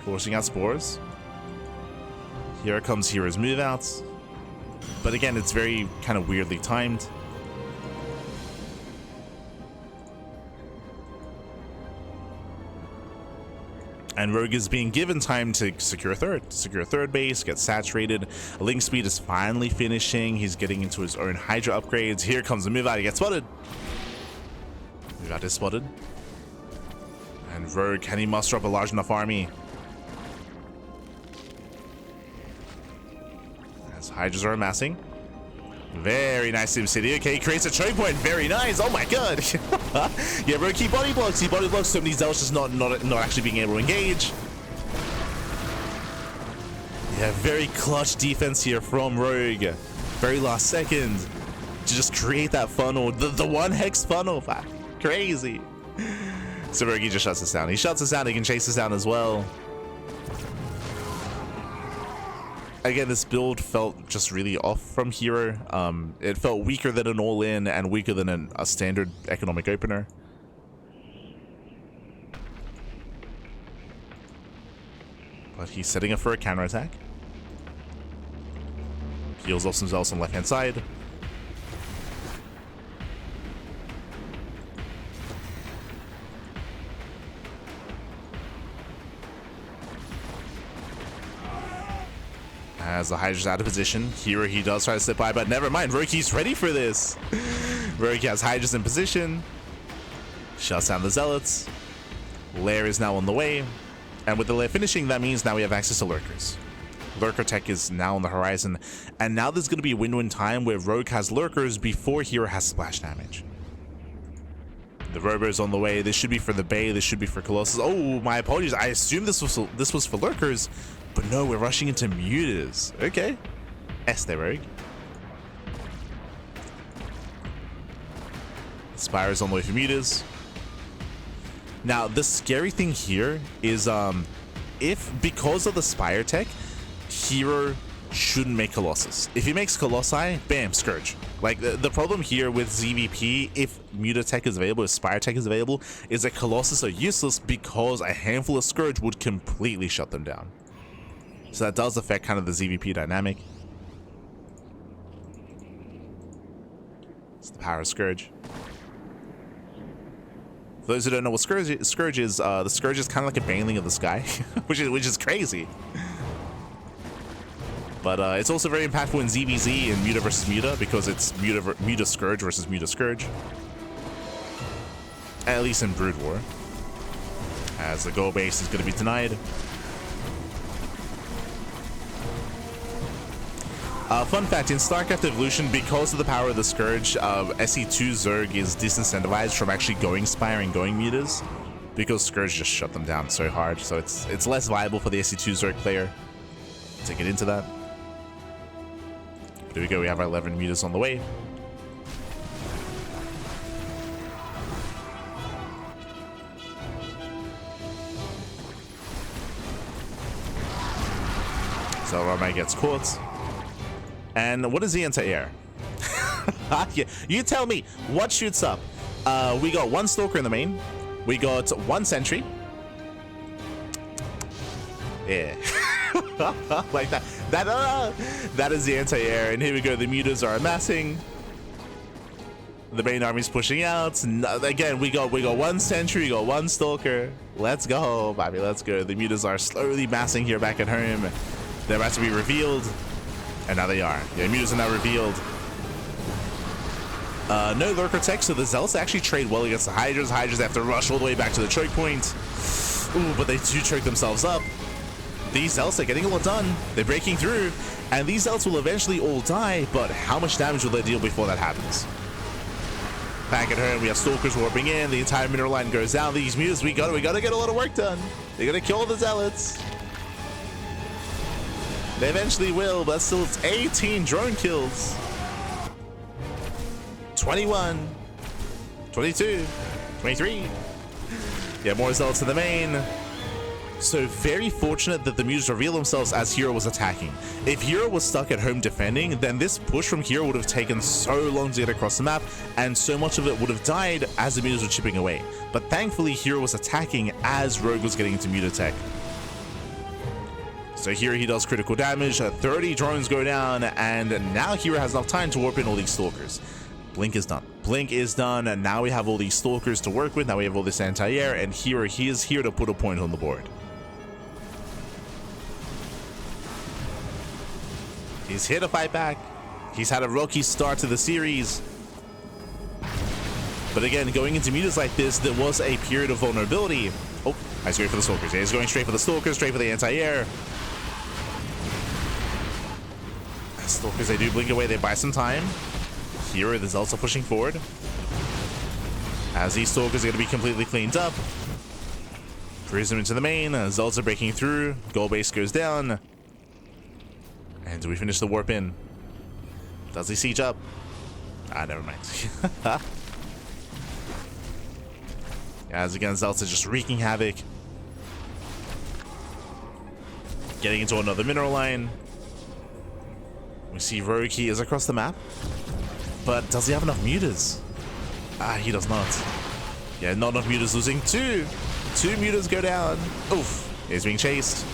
Forcing out spores. Here comes herO's move outs. But again, it's very kind of weirdly timed. And Rogue is being given time to secure a third base, get saturated. Link speed is finally finishing. He's getting into his own Hydra upgrades. Here comes the move out. He gets spotted. Move out is spotted. And Rogue, can he muster up a large enough army? As Hydras are amassing. Very nice Sim City. Okay, he creates a choke point. Very nice. Oh my god. Yeah, bro, keep body blocks. He body blocks so many Zealots just not actually being able to engage. Yeah, very clutch defense here from Rogue. Very last second to just create that funnel. The one hex funnel. Crazy. So Rogue, he just shuts us down. He shuts us down. He can chase us down as well. Again, this build felt just really off from herO. It felt weaker than an all-in and weaker than a standard economic opener. But he's setting up for a counterattack. Heals off some Zealots on the left-hand side. As the Hydra's out of position, herO, he does try to slip by, but never mind. Roki's ready for this. Roki has Hydras in position. Shuts down the Zealots. Lair is now on the way. And with the Lair finishing, that means now we have access to Lurkers. Lurker tech is now on the horizon. And now there's going to be a window in time where Rogue has Lurkers before herO has splash damage. The Robo is on the way. This should be for the Bay. This should be for Colossus. Oh, my apologies. I assumed this was for Lurkers. But no, we're rushing into Mutas. Okay. There, Rogue. Spire's on the way for Mutas. Now, the scary thing here is if because of the Spire tech, herO shouldn't make Colossus. If he makes Colossi, bam, Scourge. Like, the problem here with ZVP, if Muta tech is available, if Spire tech is available, is that Colossus are useless because a handful of Scourge would completely shut them down. So that does affect kind of the ZVP dynamic. It's the power of Scourge. For those who don't know what Scourge is, the Scourge is kind of like a Baneling of the sky, which is crazy. But it's also very impactful in ZVZ and Muta versus Muta because it's Muta Scourge versus Muta Scourge. At least in Brood War. As the goal base is going to be denied. Fun fact, in StarCraft Evolution, because of the power of the Scourge, SE2 Zerg is disincentivized from actually going Spire and going Mutas, because Scourge just shut them down so hard, so it's less viable for the SE2 Zerg player to get into that. But here we go, we have our 11 Mutas on the way. So Ramai gets caught. And what is the anti-air? Yeah, you tell me, what shoots up? We got one Stalker in the main. We got one Sentry. Yeah. Like that. That is the anti-air. And here we go, the Mutas are amassing. The main army's pushing out. Again, we got one Sentry, we got one Stalker. Let's go, baby, let's go. The Mutas are slowly massing here back at home. They're about to be revealed. And now they are. Yeah, Mutas are now revealed. No Lurker tech, so the Zealots actually trade well against the Hydras. Hydras have to rush all the way back to the choke point. Ooh, but they do choke themselves up. These Zealots are getting a lot done. They're breaking through. And these Zealots will eventually all die, but how much damage will they deal before that happens? Back at home, we have Stalkers warping in. The entire mineral line goes down. These Mutas, we gotta get a lot of work done. They're gonna kill the Zealots. They eventually will, but still it's 18 drone kills. 21. 22. 23. Yeah, more Zealots in the main. So very fortunate that the Mutas reveal themselves as herO was attacking. If herO was stuck at home defending, then this push from herO would have taken so long to get across the map, and so much of it would have died as the Mutas were chipping away. But thankfully, herO was attacking as Rogue was getting into Muta tech. So here he does critical damage, 30 drones go down, and now herO has enough time to warp in all these Stalkers. Blink is done. Blink is done, and now we have all these Stalkers to work with. Now we have all this anti-air, and he is here to put a point on the board. He's here to fight back. He's had a rocky start to the series. But again, going into mutas like this, there was a period of vulnerability. Oh, he's going for the Stalkers. He's going straight for the Stalkers, straight for the anti-air. Stalkers, they do blink away. They buy some time. herO, there's also pushing forward. As these Stalkers are going to be completely cleaned up. Prism into the main. Zelda breaking through. Gold base goes down. And do we finish the warp in? Does he siege up? Ah, never mind. As again, Zelda just wreaking havoc. Getting into another mineral line. We see herO is across the map. But does he have enough mutas? Ah, he does not. Yeah, not enough mutas, losing two. Two mutas go down. Oof. He's being chased.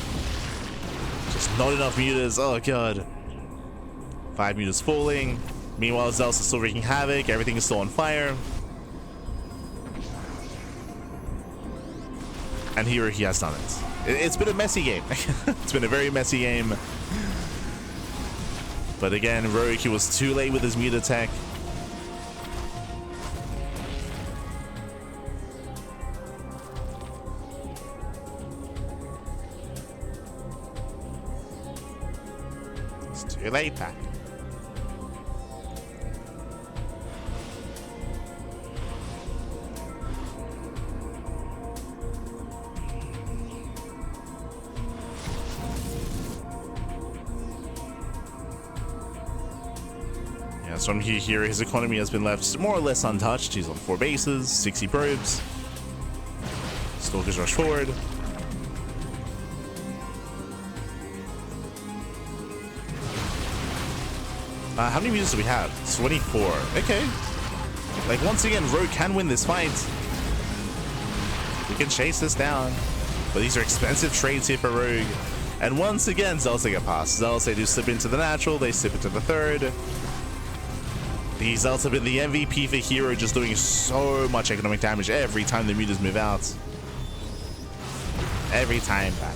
Just not enough mutas. Oh, God. 5 mutas falling. Meanwhile, Zel's still wreaking havoc. Everything is still on fire. And here he has done it. It's been a messy game. It's been a very messy game. But again, herO was too late with his muta tech. It's too late, Pat. So from here, his economy has been left more or less untouched. He's on 4 bases, 60 probes. Stalkers rush forward. How many mutas do we have? 24. Okay. Like, once again, herO can win this fight. We can chase this down. But these are expensive trades here for Rogue. And once again, Zelda get past. Zelda do slip into the natural, they slip into the third. The Zelda have been the MVP for herO, just doing so much economic damage every time the mutas move out. Every time, back.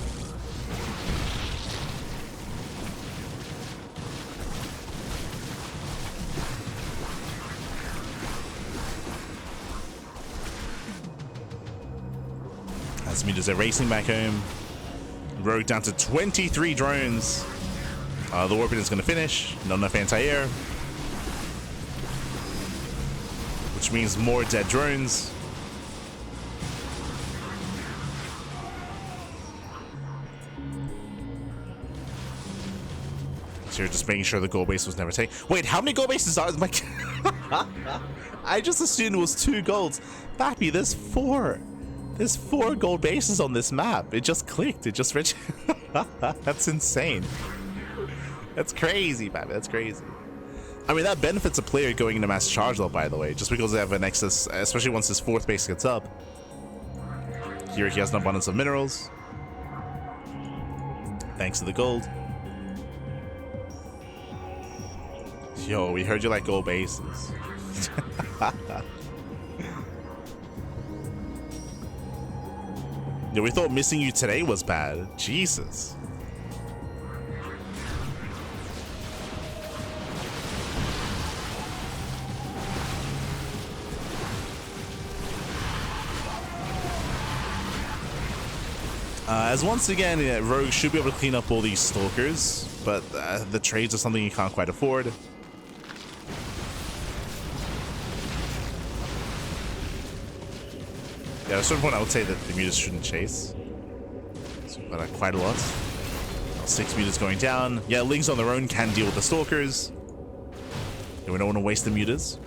As mutas are racing back home. herO down to 23 drones. The warping is going to finish. Not enough anti-air. Which means more dead drones. So you're just making sure the gold base was never taken. Wait, how many gold bases are there? I just assumed it was 2 golds. Bappy, there's 4. There's 4 gold bases on this map. It just clicked. It just reached. That's insane. That's crazy, Bappy. That's crazy. I mean, that benefits a player going into mass charge though, by the way, just because they have an excess, especially once his 4th base gets up. Here he has an abundance of minerals. Thanks to the gold. Yo, we heard you like gold bases. Yo, we thought missing you today was bad. Jesus. As once again, Rogue should be able to clean up all these Stalkers, but the trades are something you can't quite afford. Yeah, at a certain point I would say that the mutas shouldn't chase. So we've got quite a lot. 6 mutas going down. Yeah, Lings on their own can deal with the Stalkers. Yeah, we don't want to waste the mutas.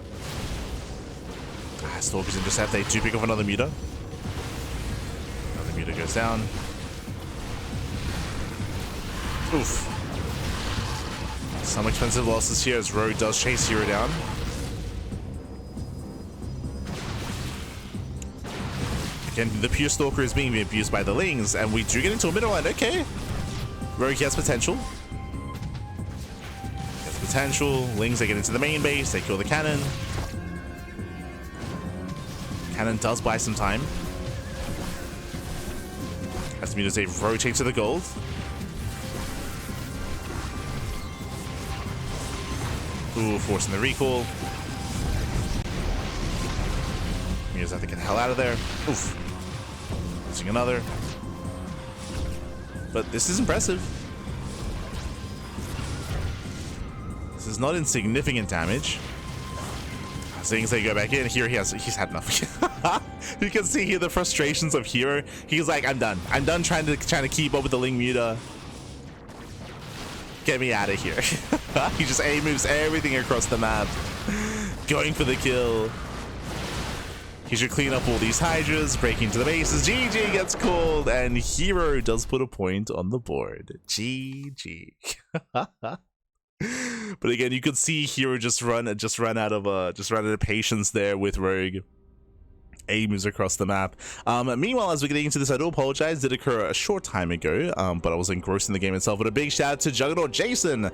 Stalkers intercept, they do pick up another muta. Another muta goes down. Oof. Some expensive losses here as herO does chase herO down. Again, the pure Stalker is being abused by the Lings, and we do get into a middle line. Okay. herO has potential. Has potential. Lings, they get into the main base, they kill the cannon. Cannon does buy some time. As the mutas, they rotate to the gold. Ooh, forcing the recall. You just have to get the hell out of there. Oof. Losing another. But this is impressive. This is not insignificant damage. Seeing as they go back in, here he's had enough. You can see here the frustrations of herO. He's like, I'm done. I'm done trying to keep up with the Ling Muta. Get me out of here. He just A moves everything across the map. Going for the kill. He should clean up all these Hydras, break into the bases. GG gets called, and herO does put a point on the board. GG. But again, you could see herO just run out of patience there with Rogue. A moves across the map. Meanwhile, as we're getting into this, I do apologize. Did occur a short time ago, but I was engrossed in the game itself. But a big shout out to Juggernaut Jason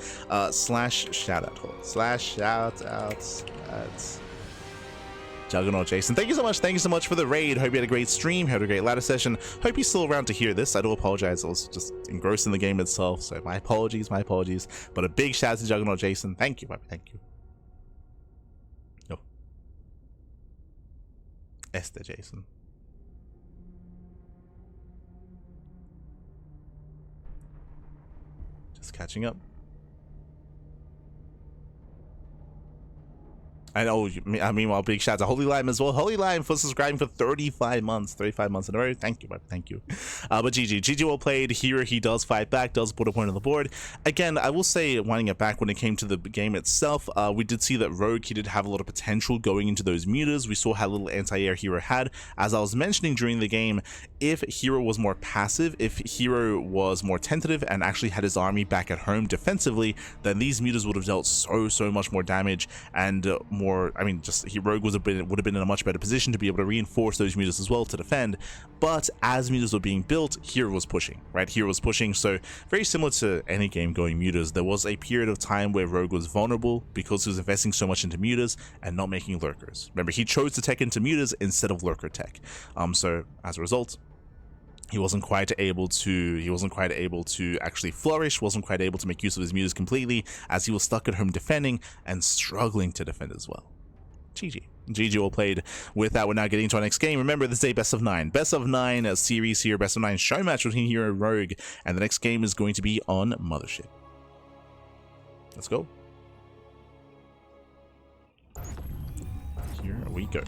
slash shout out at Juggernaut Jason. Thank you so much. Thank you so much for the raid. Hope you had a great stream. Had a great ladder session. Hope you're still around to hear this. I do apologize. I was just engrossed in the game itself. So my apologies. But a big shout out to Juggernaut Jason. Thank you. Thank you. No. Esther Jason. Just catching up. I know. Meanwhile, big shout out to Holy Lime as well. Holy Lime for subscribing for 35 months in a row. Thank you, thank you. But GG well played. Here he does fight back, does put a point on the board. Again, I will say, winding it back when it came to the game itself, we did see that Rogue, he did have a lot of potential going into those mutas. We saw how little anti-air herO had. As I was mentioning during the game, if herO was more passive, if herO was more tentative and actually had his army back at home defensively, then these mutas would have dealt so much more damage and more. I mean, just Rogue would have been in a much better position to be able to reinforce those mutas as well to defend. But as mutas were being built, herO was pushing, right? herO was pushing. So very similar to any game going mutas, there was a period of time where Rogue was vulnerable because he was investing so much into mutas and not making lurkers. Remember, he chose to tech into mutas instead of lurker tech. So as a result, he wasn't quite able to actually flourish, wasn't quite able to make use of his mutas completely, as he was stuck at home defending and struggling to defend as well. GG all played. With that, we're now getting to our next game. Remember, this is a best of 9 series here, best of 9 show match between herO and Rogue, and the next game is going to be on Mothership. Let's go. Here we go.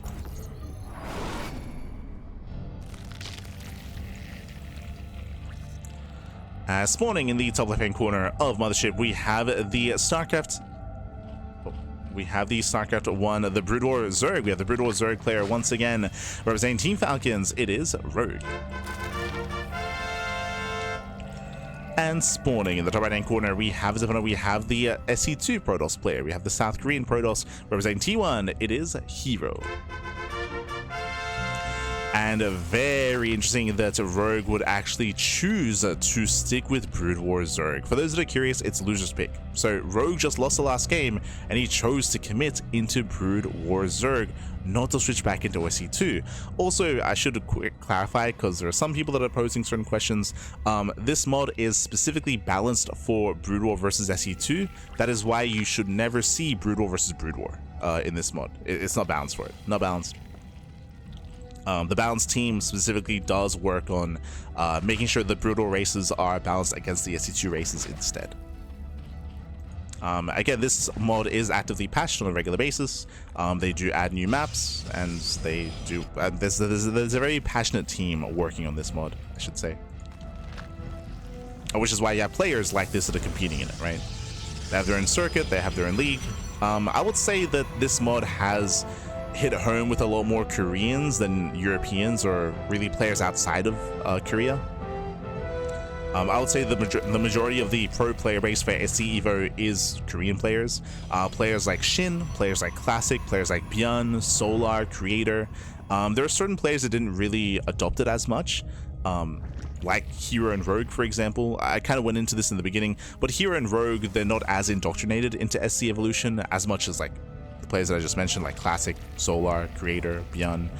Spawning in the top left-hand corner of Mothership, we have the StarCraft. We have the StarCraft 1, the Brood War Zerg. We have the Brood War Zerg player once again representing Team Falcons. It is Rogue. And spawning in the top right-hand corner, we have the SC2 Protoss player. We have the South Korean Protoss representing T1. It is herO. And very interesting that Rogue would actually choose to stick with Brood War Zerg. For those that are curious, it's loser's pick. So Rogue just lost the last game, and he chose to commit into Brood War Zerg, not to switch back into SC2. Also, I should clarify, because there are some people that are posing certain questions, this mod is specifically balanced for Brood War versus SC2. That is why you should never see Brood War versus Brood War in this mod. It's not balanced for it. Not balanced. The balanced team specifically does work on making sure the brutal races are balanced against the SC2 races instead. Again, this mod is actively patched on a regular basis. They do add new maps, and they do. There's a very passionate team working on this mod, I should say. Which is why you have players like this that are competing in it, right? They have their own circuit, they have their own league. I would say that this mod has hit home with a lot more Koreans than Europeans or really players outside of Korea. I would say the majority of the pro player base for SC Evo is Korean players. Players like Shin, players like Classic, players like Byun, Solar, Creator. There are certain players that didn't really adopt it as much. Like herO and Rogue, for example. I kind of went into this in the beginning, but herO and Rogue, they're not as indoctrinated into SC Evolution as much as like players that I just mentioned, like Classic, Solar, Creator, Byun.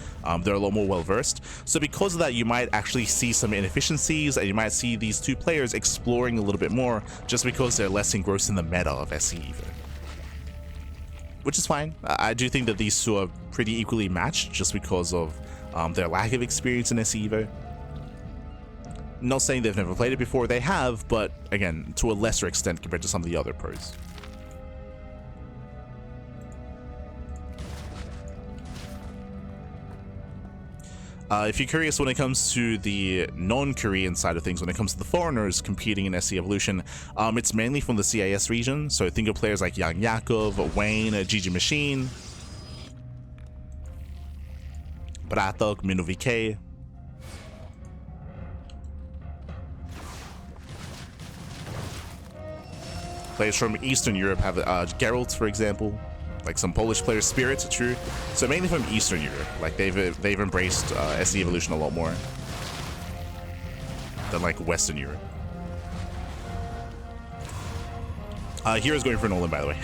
They're a lot more well-versed. So because of that, you might actually see some inefficiencies, and you might see these two players exploring a little bit more just because they're less engrossed in the meta of SC Evo. which is fine. I do think that these two are pretty equally matched just because of their lack of experience in SE Evo. Not saying they've never played it before, they have, but again, to a lesser extent compared to some of the other pros. If you're curious when it comes to the non-Korean side of things, when it comes to the foreigners competing in SE Evolution, it's mainly from the CIS region. So think of players like Yang Yakov, Wayne, GG Machine, Bratok, Minovike. Players from Eastern Europe have Geralt, for example. Like some Polish players, Spirit, true. So mainly from Eastern Europe. Like they've embraced SE Evolution a lot more than like Western Europe. hero's going for an all-in, by the way.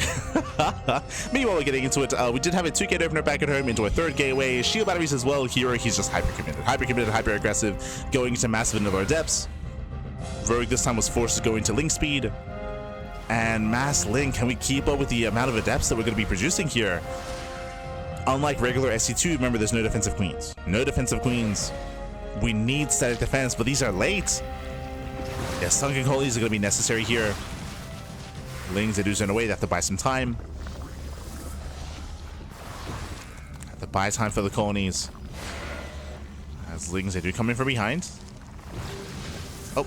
Meanwhile, we're getting into it. We did have a 2-gate opener back at home into a 3rd gateway. Shield batteries as well. Hero, he's just hyper-committed, hyper-aggressive, going into massive vanilla depths. Rogue this time was forced to go into link speed. And Mass Link, can we keep up with the amount of adepts that we're going to be producing here? Unlike regular SC2, remember there's no defensive queens. No defensive queens. We need static defense, but these are late. Yeah, sunken colonies are going to be necessary here. Lings, they do send away, they have to buy some time. Have to buy time for the colonies. As Lings, they do come in from behind. Oh.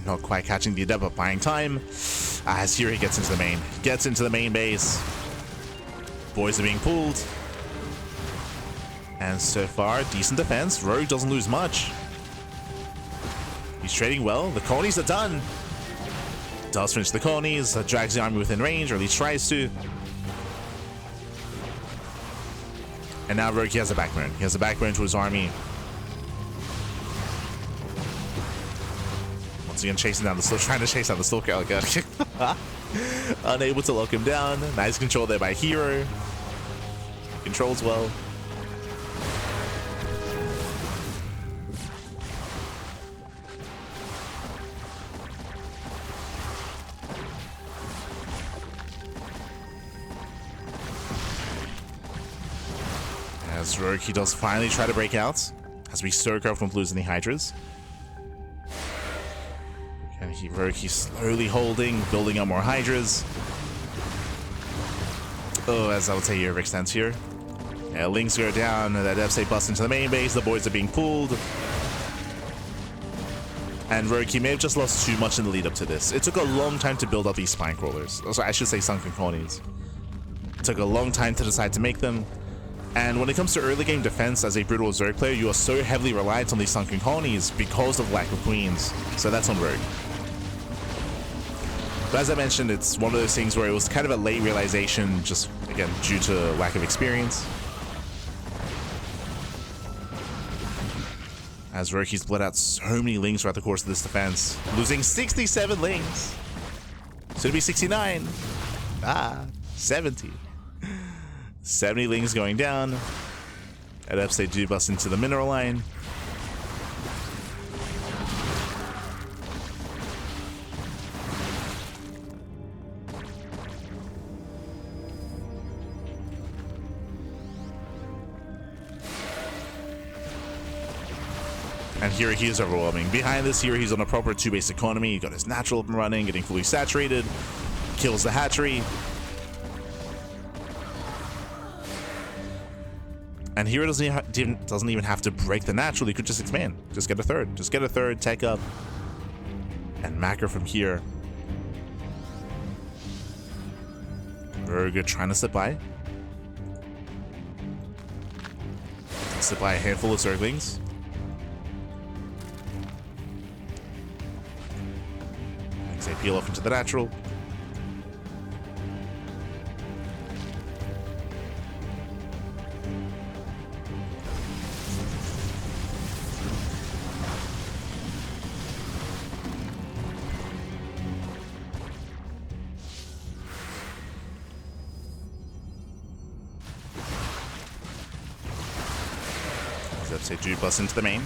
Not quite catching the adept, but buying time. As here he gets into the main. Gets into the main base. Boys are being pulled. And so far, decent defense. Rogue doesn't lose much. He's trading well. The colonies are done. Does finish the colonies. Drags the army within range, or at least tries to. And now Rogue, he has a backbone. He has a backbone to his army. Once again, chasing down the Stalker, trying to chase down the Stalker. Oh god. Unable to lock him down. Nice control there by Hero. Controls well. As Rogue, he does finally try to break out. As we StarCraft won't lose any Hydras. And Rogue, he's slowly holding, building up more Hydras. Oh, as I would say, here extends here. Yeah, Lings go down, that F-State busts into the main base, the boys are being pulled. And Rogue, he may have just lost too much in the lead up to this. It took a long time to build up these spine crawlers. Also, I should say sunken colonies. It took a long time to decide to make them. And when it comes to early game defense as a brutal Zerg player, you are so heavily reliant on these sunken colonies because of lack of queens. So that's on Rogue. But as I mentioned, it's one of those things where it was kind of a late realization, just again due to lack of experience. As Rogue, he's bled out so many Lings throughout the course of this defense, losing 67 Lings. Should it be 69? 70. 70 Lings going down. Adepts, they do bust into the mineral line. And here he is overwhelming. Behind this, here he's on a proper 2-base economy. He got his natural up and running, getting fully saturated. Kills the hatchery. And Hero doesn't even have to break the natural. He could just expand. Just get a third. Just get a third, take up. And macro from here. Very good, trying to slip by. Slip by a handful of Zerglings. They peel off into the natural. As they do bust into the main.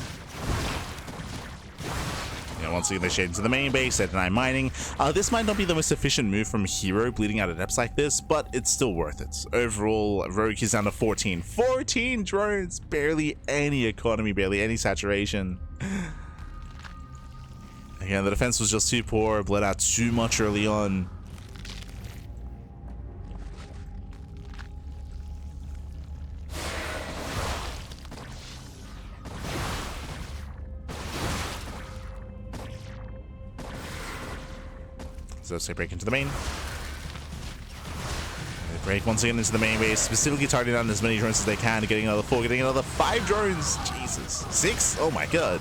once again, they shade into the main base, they deny mining. This might not be the most efficient move from herO bleeding out of depths like this, but it's still worth it. Overall, Rogue is down to 14. 14 drones! Barely any economy, barely any saturation. Again, the defense was just too poor, bled out too much early on. So they break into the main. They break once again into the main base, specifically targeting down as many drones as they can, getting another 4, getting another 5 drones. Jesus. 6? Oh my god.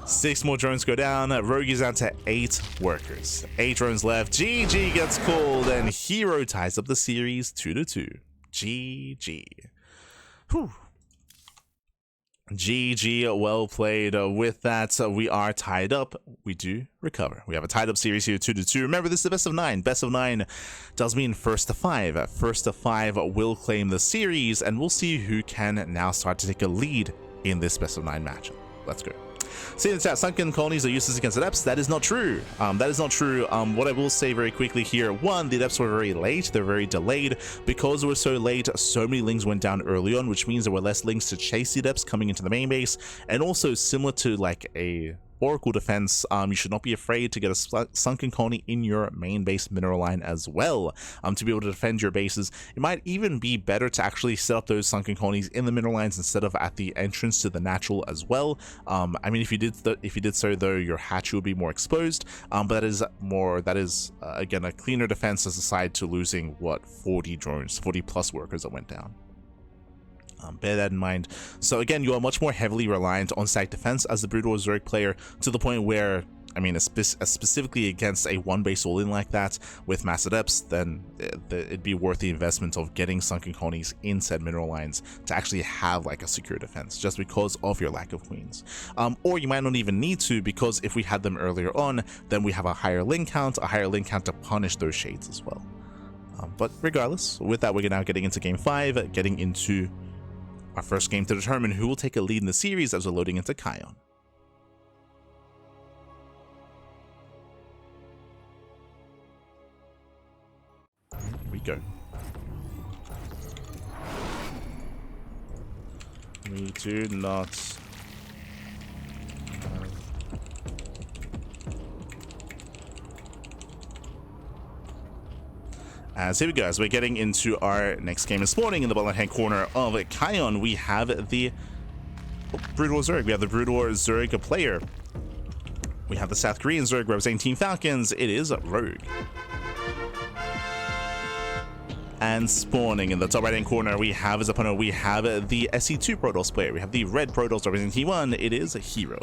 6 more drones go down. Rogue is down to 8 workers. 8 drones left. GG gets called, and herO ties up the series 2-2. GG. Whew. GG, well played. With that, we are tied up. We do recover. We have a tied up series here, 2-2. Remember, this is the best of 9. Best of 9 does mean first to 5. First to 5 will claim the series, and we'll see who can now start to take a lead in this best of 9 matchup. Let's go. See in the chat, sunken colonies are useless against adepts. That is not true. That is not true. What I will say very quickly here, one, the adepts were very late. They're very delayed. Because they were so late, so many lings went down early on, which means there were less lings to chase the adepts coming into the main base. And also, similar to like a Oracle defense, you should not be afraid to get a sunken colony in your main base mineral line as well, to be able to defend your bases. It might even be better to actually set up those sunken colonies in the mineral lines instead of at the entrance to the natural as well. I mean, if you did so though, your hatchery would be more exposed, but that is again a cleaner defense as aside to losing what 40 drones, 40 plus workers that went down. Bear that in mind. So again, you are much more heavily reliant on stack defense as the Brood War Zerg player, to the point where, I mean, specifically against a one base all-in like that with mass adepts, then it'd be worth the investment of getting sunken colonies in said mineral lines to actually have like a secure defense, just because of your lack of queens. Or you might not even need to, because if we had them earlier on, then we have a higher link count to punish those shades as well. But regardless, with that, we're now getting into game 5, getting into our first game to determine who will take a lead in the series as we're loading into Kion. Here we go. We do not here we go, as we're getting into our next game this morning in the bottom hand corner of Kion, we have the Brood War Zerg. We have the Brood War Zerg player. We have the South Korean Zerg representing Team Falcons. It is Rogue. And spawning in the top right hand corner, we have his opponent. We have the SC2 Protoss player. We have the red Protoss representing T1. It is herO.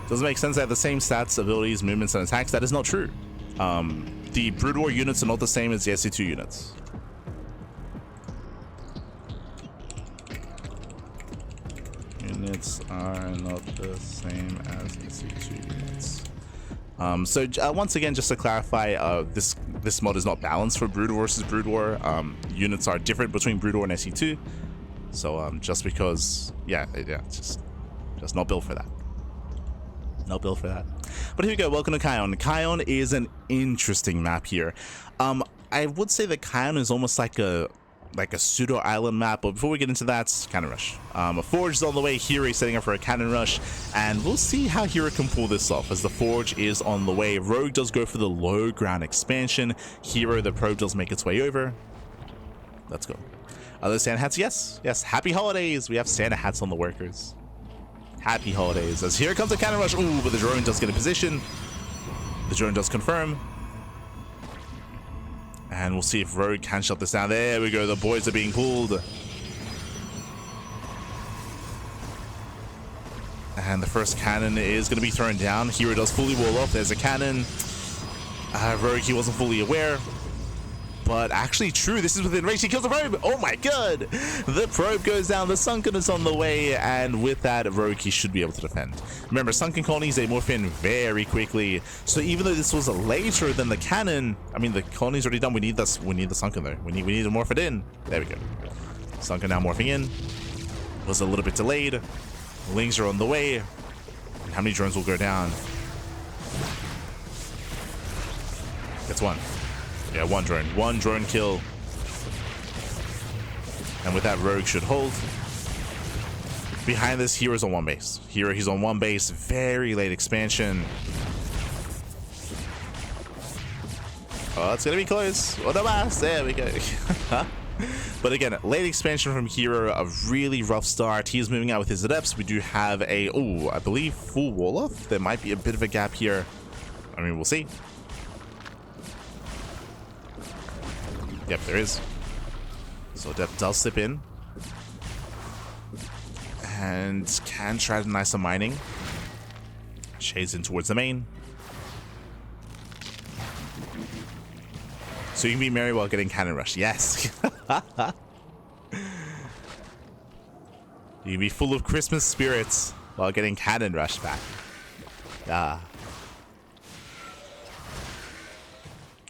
Doesn't make sense. They have the same stats, abilities, movements, and attacks. That is not true. The Brood War units are not the same as the SC2 units. Units are not the same as SC2 units. So once again, just to clarify, this mod is not balanced for Brood War versus Brood War. Units are different between Brood War and SC2. So just because, yeah, just not built for that. Not built for that. But here we go. Welcome to Kion. Kion is an interesting map here. I would say that Kion is almost like a pseudo island map, but before we get into that, cannon rush. A forge is on the way. herO is setting up for a cannon rush, and we'll see how herO can pull this off as the forge is on the way. Rogue does go for the low ground expansion. herO, the probe, does make its way over. Let's go. Are those Santa hats? Yes. Happy holidays. We have Santa hats on the workers. Happy holidays. As here comes a cannon rush. Ooh, but the drone does get in position. The drone does confirm. And we'll see if Rogue can shut this down. There we go. The boys are being pulled. And the first cannon is going to be thrown down. herO does fully wall off. There's a cannon. Rogue, he wasn't fully aware. but actually true. This is within range. He kills the probe. Oh my god. The probe goes down. The Sunken is on the way. And with that, rogue, he should be able to defend. Remember, Sunken colonies, they morph in very quickly. So even though this was later than the cannon, I mean, the colony's already done. We need this. We need the Sunken though. We need to morph it in. There we go. Sunken now morphing in. Was a little bit delayed. Lings are on the way. And how many drones will go down? Gets one. Yeah, one drone. One drone kill. And with that, rogue should hold. Behind this, hero's on one base. Hero, he's on one base. Very late expansion. Oh, it's gonna be close. What the mass? There we go. But again, late expansion from Hero, a really rough start. He's moving out with his adepts. We do have a, oh, I believe full wall off. There might be a bit of a gap here. I mean, we'll see. Yep, there is. So Adept does slip in. And can try to deny some mining. Shades in towards the main. So you can be merry while getting cannon rush. Yes. You can be full of Christmas spirits while getting cannon rush back. Ah.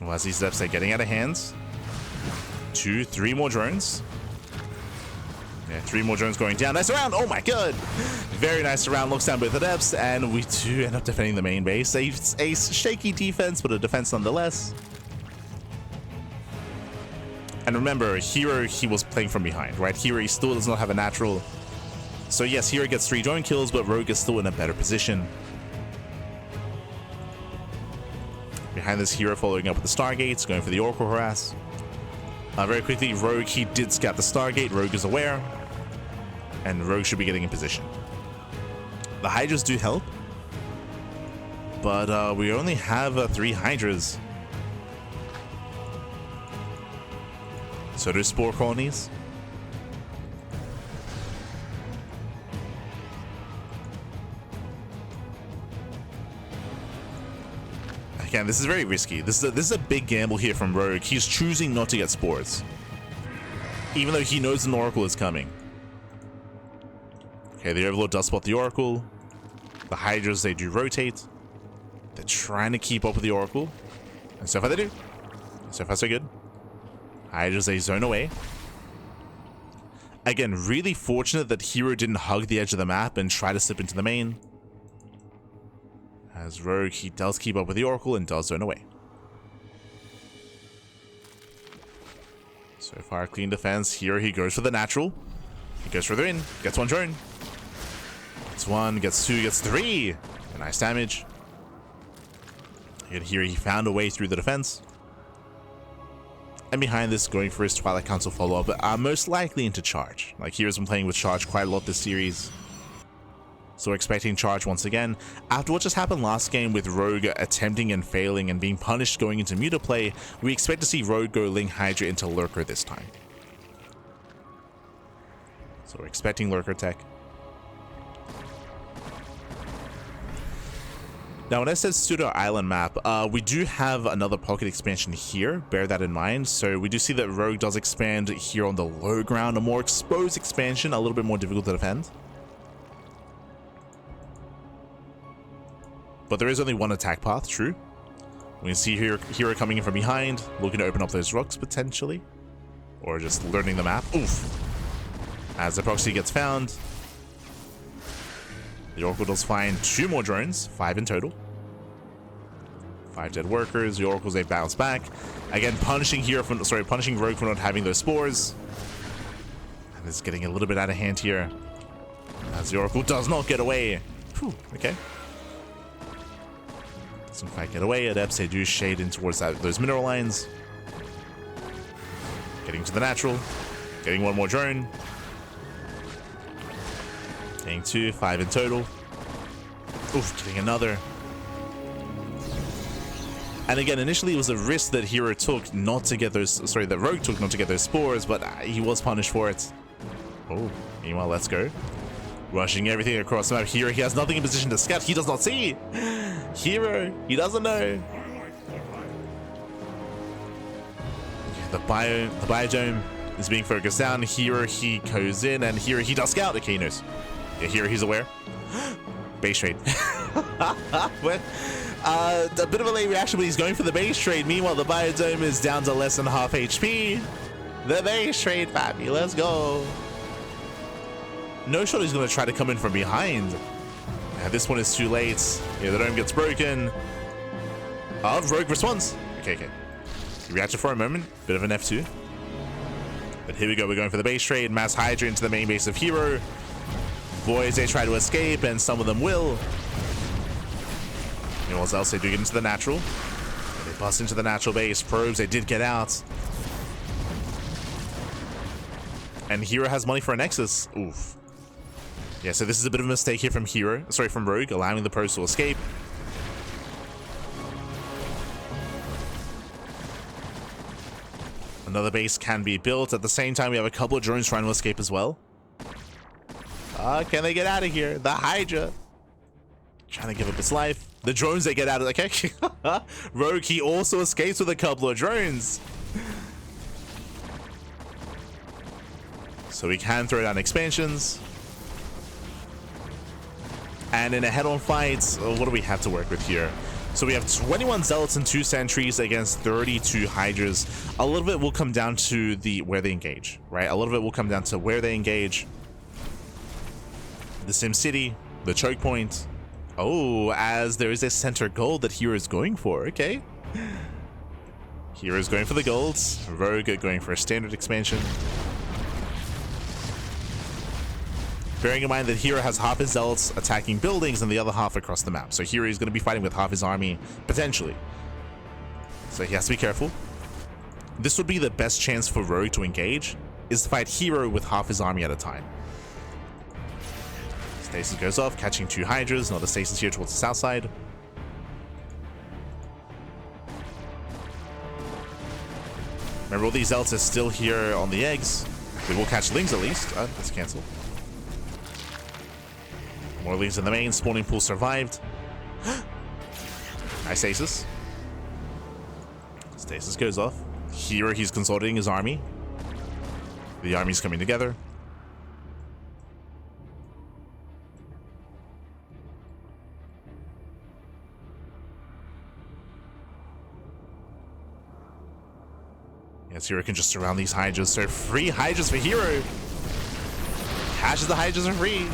Well, as these steps are getting out of hands. 2, 3 more drones. Yeah, 3 more drones going down. Nice round. Oh my god. Very nice round. Looks down both adepts. And we do end up defending the main base. A shaky defense, but a defense nonetheless. And remember, Hero, he was playing from behind, right? Hero, he still does not have a natural. So yes, Hero gets 3 drone kills, but Rogue is still in a better position. Behind this, Hero following up with the Stargates, going for the Oracle harass. Very quickly, Rogue, he did scout the Stargate. Rogue is aware. And Rogue should be getting in position. The Hydras do help. But we only have 3 Hydras. So do Spore colonies. Again, this is very risky. This is a big gamble here from Rogue. He's choosing not to get spores, even though he knows an Oracle is coming. Okay, the Overlord does spot the Oracle. The Hydras, they do rotate. They're trying to keep up with the Oracle, and so far they do. So far so good. Hydras, they zone away. Again, really fortunate that Hero didn't hug the edge of the map and try to slip into the main. As Rogue, he does keep up with the Oracle and does zone away. So far, clean defense. Here he goes for the natural. He goes further in. Gets 1 drone. Gets 1, gets 2, gets 3. Nice damage. And here he found a way through the defense. And behind this, going for his Twilight Council follow-up, most likely into Charge. Like, Hero's been playing with Charge quite a lot this series. So we're expecting Charge once again. After what just happened last game with Rogue attempting and failing and being punished going into Muta play, we expect to see Rogue go Ling Hydra into Lurker this time. So we're expecting Lurker tech. Now, when I said pseudo island map, we do have another pocket expansion here. Bear that in mind. So we do see that Rogue does expand here on the low ground, a more exposed expansion, a little bit more difficult to defend. But there is only one attack path, true. We can see Hero coming in from behind, looking to open up those rocks potentially. Or just learning the map. Oof. As the proxy gets found. The Oracle does find 2 more drones, 5 in total. 5 dead workers. The Oracles, they bounce back. Again, punishing Rogue for not having those spores. And it's getting a little bit out of hand here. As the Oracle does not get away. Whew, okay. Doesn't quite get away. Adepts, they do shade in towards those mineral lines. Getting to the natural. Getting 1 more drone. Getting 2, 5 in total. Oof, getting another. And again, initially it was a risk that Hero took not to get those, that Rogue took not to get those spores, but he was punished for it. Oh, meanwhile, let's go. Rushing everything across the map. Hero, he has nothing in position to scout. He does not see. Hero, he doesn't know. The biodome is being focused down. herO, he goes in, and herO, he does scout. Okay, he knows. Yeah, herO, he's aware. Base trade. What? A bit of a late reaction, but he's going for the base trade. Meanwhile, the biodome is down to less than half HP. The base trade, Pappy. Let's go. No shot is going to try to come in from behind. Yeah, this one is too late. Yeah, the dome gets broken. Oh, Rogue responds. Okay. He reacted for a moment. Bit of an F2. But here we go. We're going for the base trade. Mass Hydra into the main base of herO. Boys, they try to escape, and some of them will. You know what else? They do get into the natural. They bust into the natural base. Probes, they did get out. And herO has money for a Nexus. Oof. Yeah, so this is a bit of a mistake here from from Rogue, allowing the probes to escape. Another base can be built. At the same time, we have a couple of drones trying to escape as well. Can they get out of here? The Hydra trying to give up its life. The drones, they get out of... Okay. Rogue, he also escapes with a couple of drones. So we can throw down expansions. And in a head-on fight, what do we have to work with here? So we have 21 Zealots and 2 Sentries against 32 Hydras. A little bit will come down to where they engage, right? A little bit will come down to where they engage. The Sim City, the choke point. Oh, as there is a center gold that herO is going for. Okay. herO is going for the golds. Rogue going for a standard expansion. Bearing in mind that herO has half his Zealots attacking buildings and the other half across the map. So herO is going to be fighting with half his army, potentially. So he has to be careful. This would be the best chance for Rogue to engage, is to fight herO with half his army at a time. Stasis goes off, catching 2 Hydras. Another Stasis here towards the south side. Remember, all these Zealots are still here on the eggs. They will catch Lings at least. That's cancelled. More Lings in the main. Spawning pool survived. Nice Stasis. Stasis goes off. herO, he's consolidating his army. The army's coming together. Yes, herO can just surround these Hydras. So free Hydras for herO. Hashes the Hydras are free.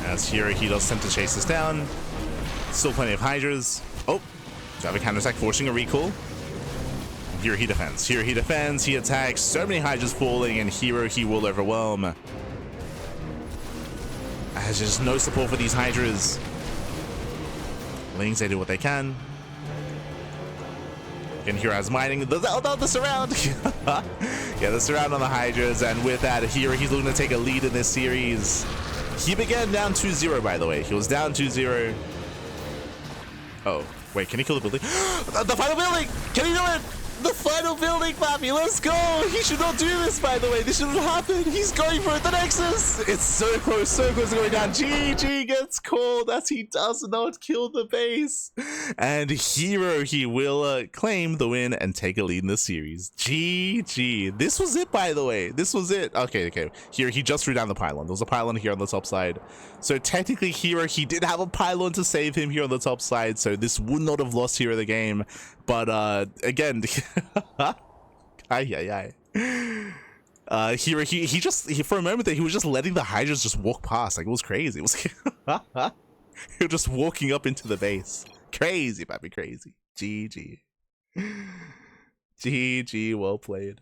As herO, he does attempt to chase us down. Still plenty of Hydras. Oh, have a counterattack forcing a recall. herO, he defends. herO, he defends. He attacks. So many Hydras falling, and herO, he will overwhelm. There's just no support for these Hydras. Lings, they do what they can. And herO has mining. The surround. Yeah, the surround on the Hydras, and with that, herO, he's looking to take a lead in this series. He began down 2-0, by the way. He was down 2-0. Oh, wait, can he kill the building? The final building! Can he do it? The final building, Pappy, let's go! He should not do this, by the way. This shouldn't happen. He's going for it. The Nexus! It's so close to going down. GG gets called as he does not kill the base. And herO, he will claim the win and take a lead in the series. GG. This was it, by the way. This was it. Okay. Here, he just threw down the pylon. There was a pylon here on the top side. So technically, herO, he did have a pylon to save him here on the top side. So this would not have lost herO the game. But again, herO, he for a moment there, he was just letting the Hydras just walk past. Like, it was crazy. It was he was just walking up into the base. Crazy, Pappy, crazy. GG. GG, well played.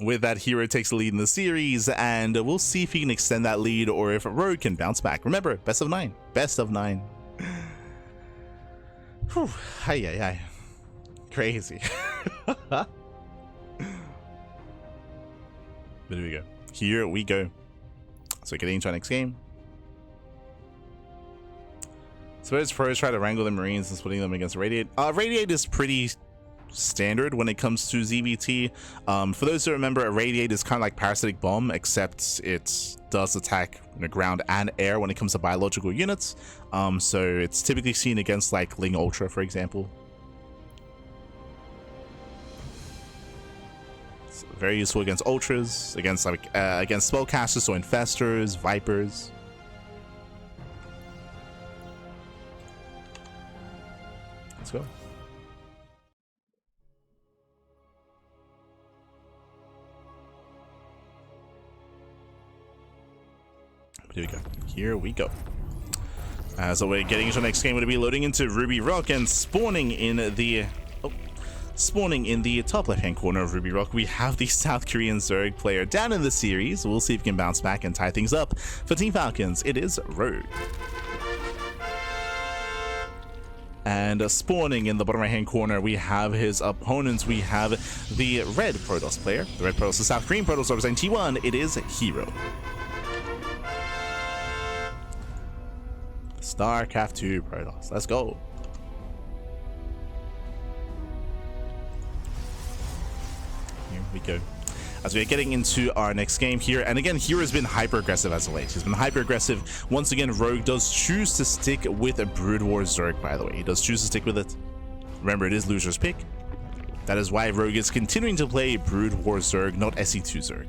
With that, herO takes the lead in the series, and we'll see if he can extend that lead or if Rogue can bounce back. Remember, best of 9. Best of 9. Whew. Crazy. But here we go. Here we go. So getting into our next game. suppose pros try to wrangle the Marines and splitting them against Radiate. Radiate is pretty standard when it comes to ZVT. For those who remember, a Radiate is kind of like Parasitic Bomb, except it does attack ground and air when it comes to biological units. So it's typically seen against like Ling Ultra, for example. It's very useful against Ultras, against like against Spellcasters, so Infestors, Vipers. Let's go. Here we go. Here we go. So we're getting into the next game. We're going to be loading into Ruby Rock and spawning in the top left-hand corner of Ruby Rock. We have the South Korean Zerg player down in the series. We'll see if we can bounce back and tie things up. For Team Falcons, it is Rogue. And spawning in the bottom right-hand corner, we have his opponents. We have the red Protoss player. The red Protoss, the South Korean Protoss representing T1. It is herO. StarCraft 2 Protoss. Let's go. Here we go. As we are getting into our next game here, and again, herO has been hyper aggressive as of late. He's been hyper aggressive. Once again, Rogue does choose to stick with a Brood War Zerg, by the way. He does choose to stick with it. Remember, it is loser's pick. That is why Rogue is continuing to play Brood War Zerg, not SE2 Zerg.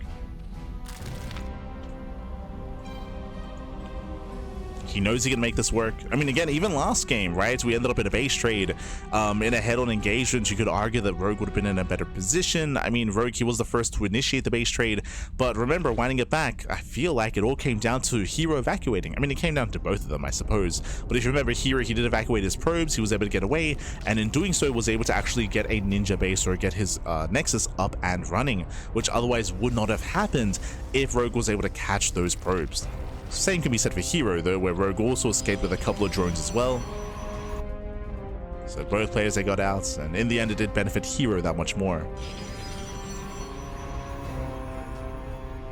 He knows he can make this work. I mean, again, even last game, right? We ended up in a base trade in a head-on engagement. You could argue that Rogue would have been in a better position. I mean, Rogue, he was the first to initiate the base trade. But remember, winding it back, I feel like it all came down to herO evacuating. I mean, it came down to both of them, I suppose. But if you remember, herO, he did evacuate his probes. He was able to get away. And in doing so, was able to actually get a ninja base or get his Nexus up and running, which otherwise would not have happened if Rogue was able to catch those probes. Same can be said for herO though, where Rogue also escaped with a couple of drones as well. So both players, they got out, and in the end it did benefit herO that much more.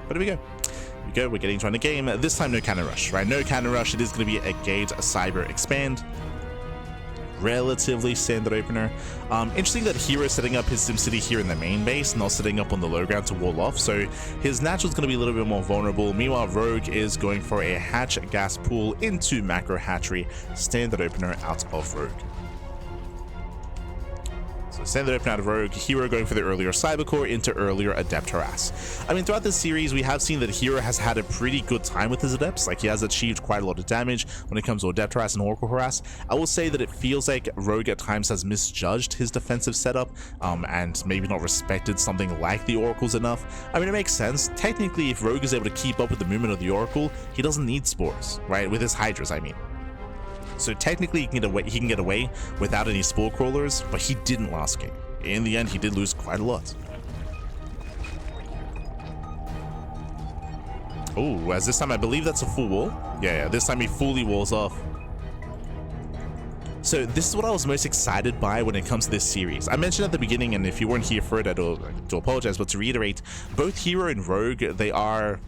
But here we go. Here we go, we're getting into the game. This time no cannon rush, right? No cannon rush. It is going to be a Gate, a Cyber expand. Relatively standard opener. Interesting that herO is setting up his SimCity here in the main base, not setting up on the low ground to wall off, so his natural is going to be a little bit more vulnerable. Meanwhile, Rogue is going for a hatch gas pool into macro hatchery, standard opener out of Rogue. So standard opener out of Rogue, herO going for the earlier Cybercore into earlier Adept Harass. I mean, throughout this series, we have seen that herO has had a pretty good time with his Adepts. Like, he has achieved quite a lot of damage when it comes to Adept Harass and Oracle Harass. I will say that it feels like Rogue at times has misjudged his defensive setup and maybe not respected something like the Oracles enough. I mean, it makes sense. Technically, if Rogue is able to keep up with the movement of the Oracle, he doesn't need Spores, right? With his Hydras, I mean. So technically, he can get away without any Spore Crawlers, but he didn't last game. In the end, he did lose quite a lot. Oh, as this time, I believe that's a full wall. Yeah, this time he fully walls off. So this is what I was most excited by when it comes to this series. I mentioned at the beginning, and if you weren't here for it, I do apologize, but to reiterate, both herO and Rogue, they are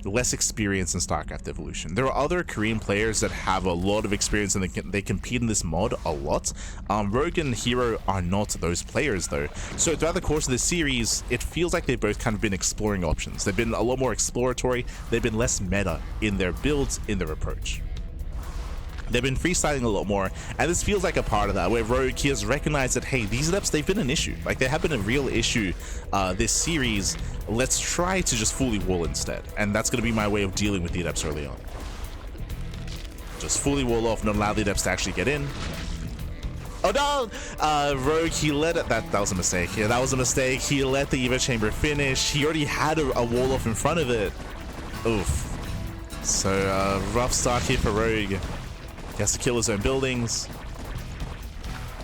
less experience in StarCraft Evolution. There are other Korean players that have a lot of experience and they compete in this mod a lot. Rogue and herO are not those players though. So throughout the course of this series, it feels like they've both kind of been exploring options. They've been a lot more exploratory. They've been less meta in their builds, in their approach. They've been freestyling a lot more, and this feels like a part of that, where Rogue, he has recognized that, hey, these Adepts, they've been an issue. Like, they have been a real issue this series. Let's try to just fully wall instead, and that's going to be my way of dealing with the Adepts early on. Just fully wall off, not allow the Adepts to actually get in. Oh no! Rogue, he let it. That was a mistake. Yeah, that was a mistake. He let the Eva Chamber finish. He already had a wall off in front of it. Oof. So, rough start here for Rogue. He has to kill his own buildings.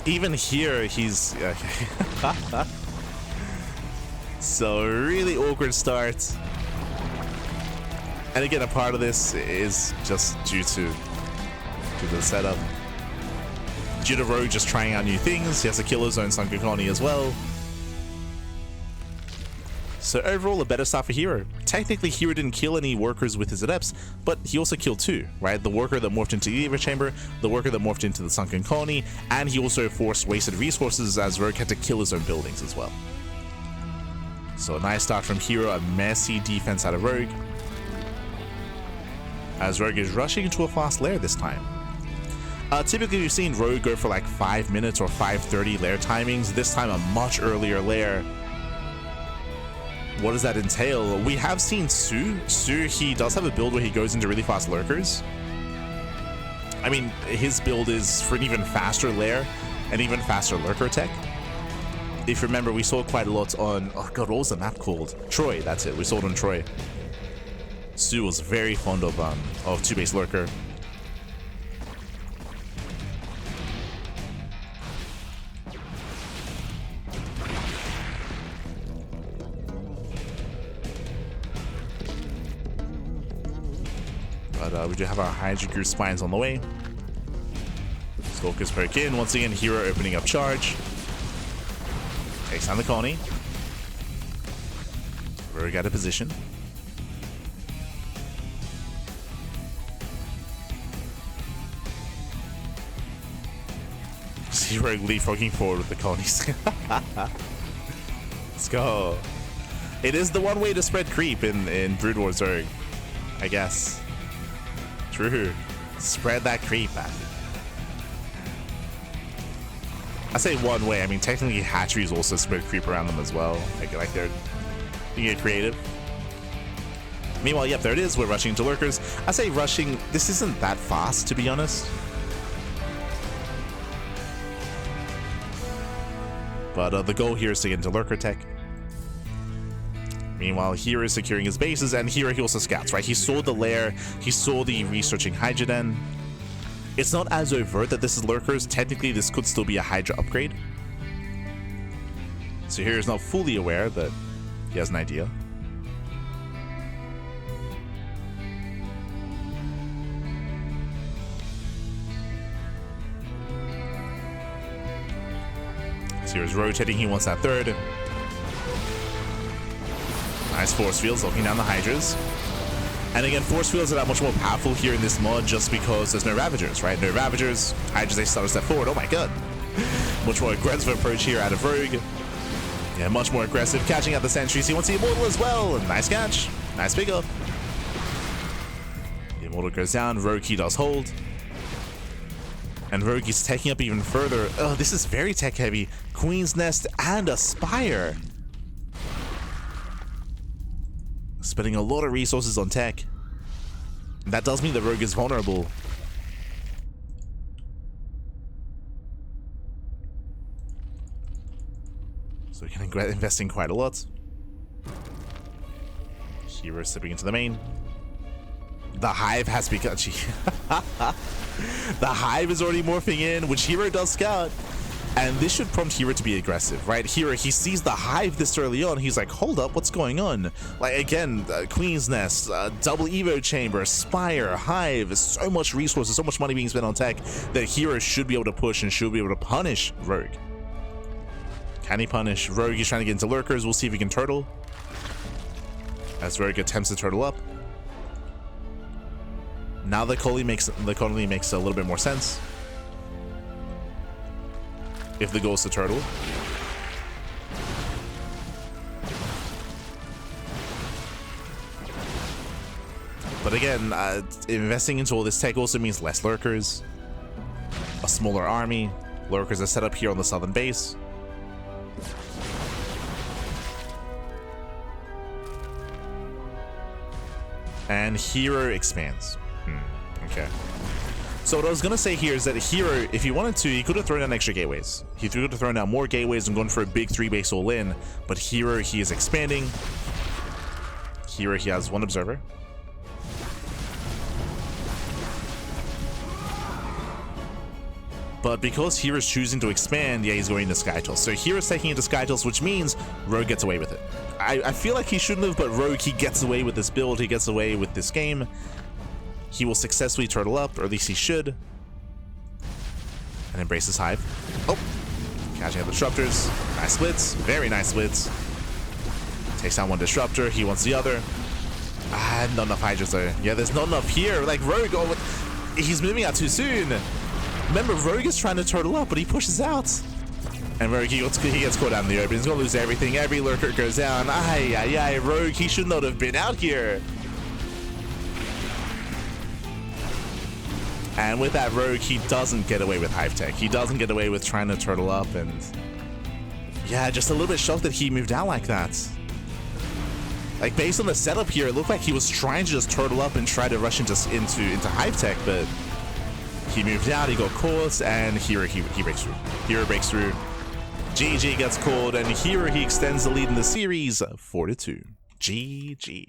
Even here, he's... So, really awkward start. And again, a part of this is just due to the setup. Due to Rogue just trying out new things, he has to kill his own Sunken Colony as well. So overall, a better start for herO. Technically, herO didn't kill any workers with his adepts, but he also killed two, right? The worker that morphed into the Evo Chamber, the worker that morphed into the Sunken Colony, and he also forced wasted resources as rogue had to kill his own buildings as well. So a nice start from herO, a messy defense out of rogue. As rogue is rushing into a fast lair this time. Typically, we've seen rogue go for like 5 minutes or 5:30 lair timings. This time, a much earlier lair. What does that entail? We have seen Su, he does have a build where he goes into really fast lurkers. I mean, his build is for an even faster lair and even faster lurker tech. If you remember, we saw quite a lot on, oh god, what was the map called? Troy, that's it, we saw it on Troy. Su was very fond of 2-base lurker. But we do have our Hydra Gear Spines on the way. Stalkers poke in. Once again, herO opening up charge. Takes down the colony. Rogue out of position. See Rogue leapfrogging forward with the colonies. Let's go. It is the one way to spread creep in Brood War Zerg, I guess. True. Spread that creep out. I say one way, I mean technically hatcheries also spread creep around them as well. Like they're being creative. Meanwhile, yep, there it is. We're rushing into lurkers. I say rushing, this isn't that fast to be honest. But the goal here is to get into lurker tech. Meanwhile, herO is securing his bases, and herO he also scouts, right? He saw the lair, he saw the researching Hydra Den. It's not as overt that this is lurkers. Technically, this could still be a Hydra upgrade. So herO is not fully aware, but he has an idea. So here's rotating, he wants that third. Nice force fields locking down the Hydras. And again, force fields are that much more powerful here in this mod just because there's no Ravagers, right? No Ravagers, Hydras, they start a step forward. Oh my god. Much more aggressive approach here out of Rogue. Yeah, much more aggressive. Catching out the sentries. He wants the Immortal as well. Nice catch. Nice pickup. The Immortal goes down. Rogue he does hold. And Rogue is taking up even further. Oh, this is very tech heavy. Queen's Nest and a Spire. Spending a lot of resources on tech. That does mean the Rogue is vulnerable. So we can invest in quite a lot. herO slipping into the main. The Hive has begun. The Hive is already morphing in, which herO does scout. And this should prompt herO to be aggressive, right? herO, he sees the Hive this early on. He's like, hold up, what's going on? Like, again, Queen's Nest, double Evo Chamber, Spire, Hive, so much resources, so much money being spent on tech that herO should be able to push and should be able to punish Rogue. Can he punish? Rogue is trying to get into lurkers. We'll see if he can turtle. As Rogue attempts to turtle up. Now the colony makes a little bit more sense. If the goal is to turtle. But again, investing into all this tech also means less lurkers, a smaller army. Lurkers are set up here on the southern base. And herO expands. Okay. So what I was going to say here is that herO, if he wanted to, he could have thrown down extra gateways. He could have thrown down more gateways and gone for a big 3-base all-in. But herO, he is expanding. herO, he has one observer. But because hero's choosing to expand, yeah, he's going into Skytils. So hero's taking it to Skytils, which means Rogue gets away with it. I feel like he shouldn't have, but Rogue, he gets away with this build. He gets away with this game. He will successfully turtle up, or at least he should. And embrace his Hive. Oh, catching up the disruptors. Nice splits. Very nice splits. Takes down one disruptor. He wants the other. Not enough Hydras though. Yeah, there's not enough here. Like Rogue, he's moving out too soon. Remember, Rogue is trying to turtle up, but he pushes out. And Rogue, he gets caught out in the open. He's gonna lose everything. Every lurker goes down. Rogue, he should not have been out here. And with that Rogue, he doesn't get away with Hive Tech. He doesn't get away with trying to turtle up, and yeah, just a little bit shocked that he moved out like that. Like, based on the setup here, it looked like he was trying to just turtle up and try to rush into Hive Tech, but he moved out, he got caught, and herO he breaks through. herO breaks through. GG gets called, and herO he extends the lead in the series 4-2. GG.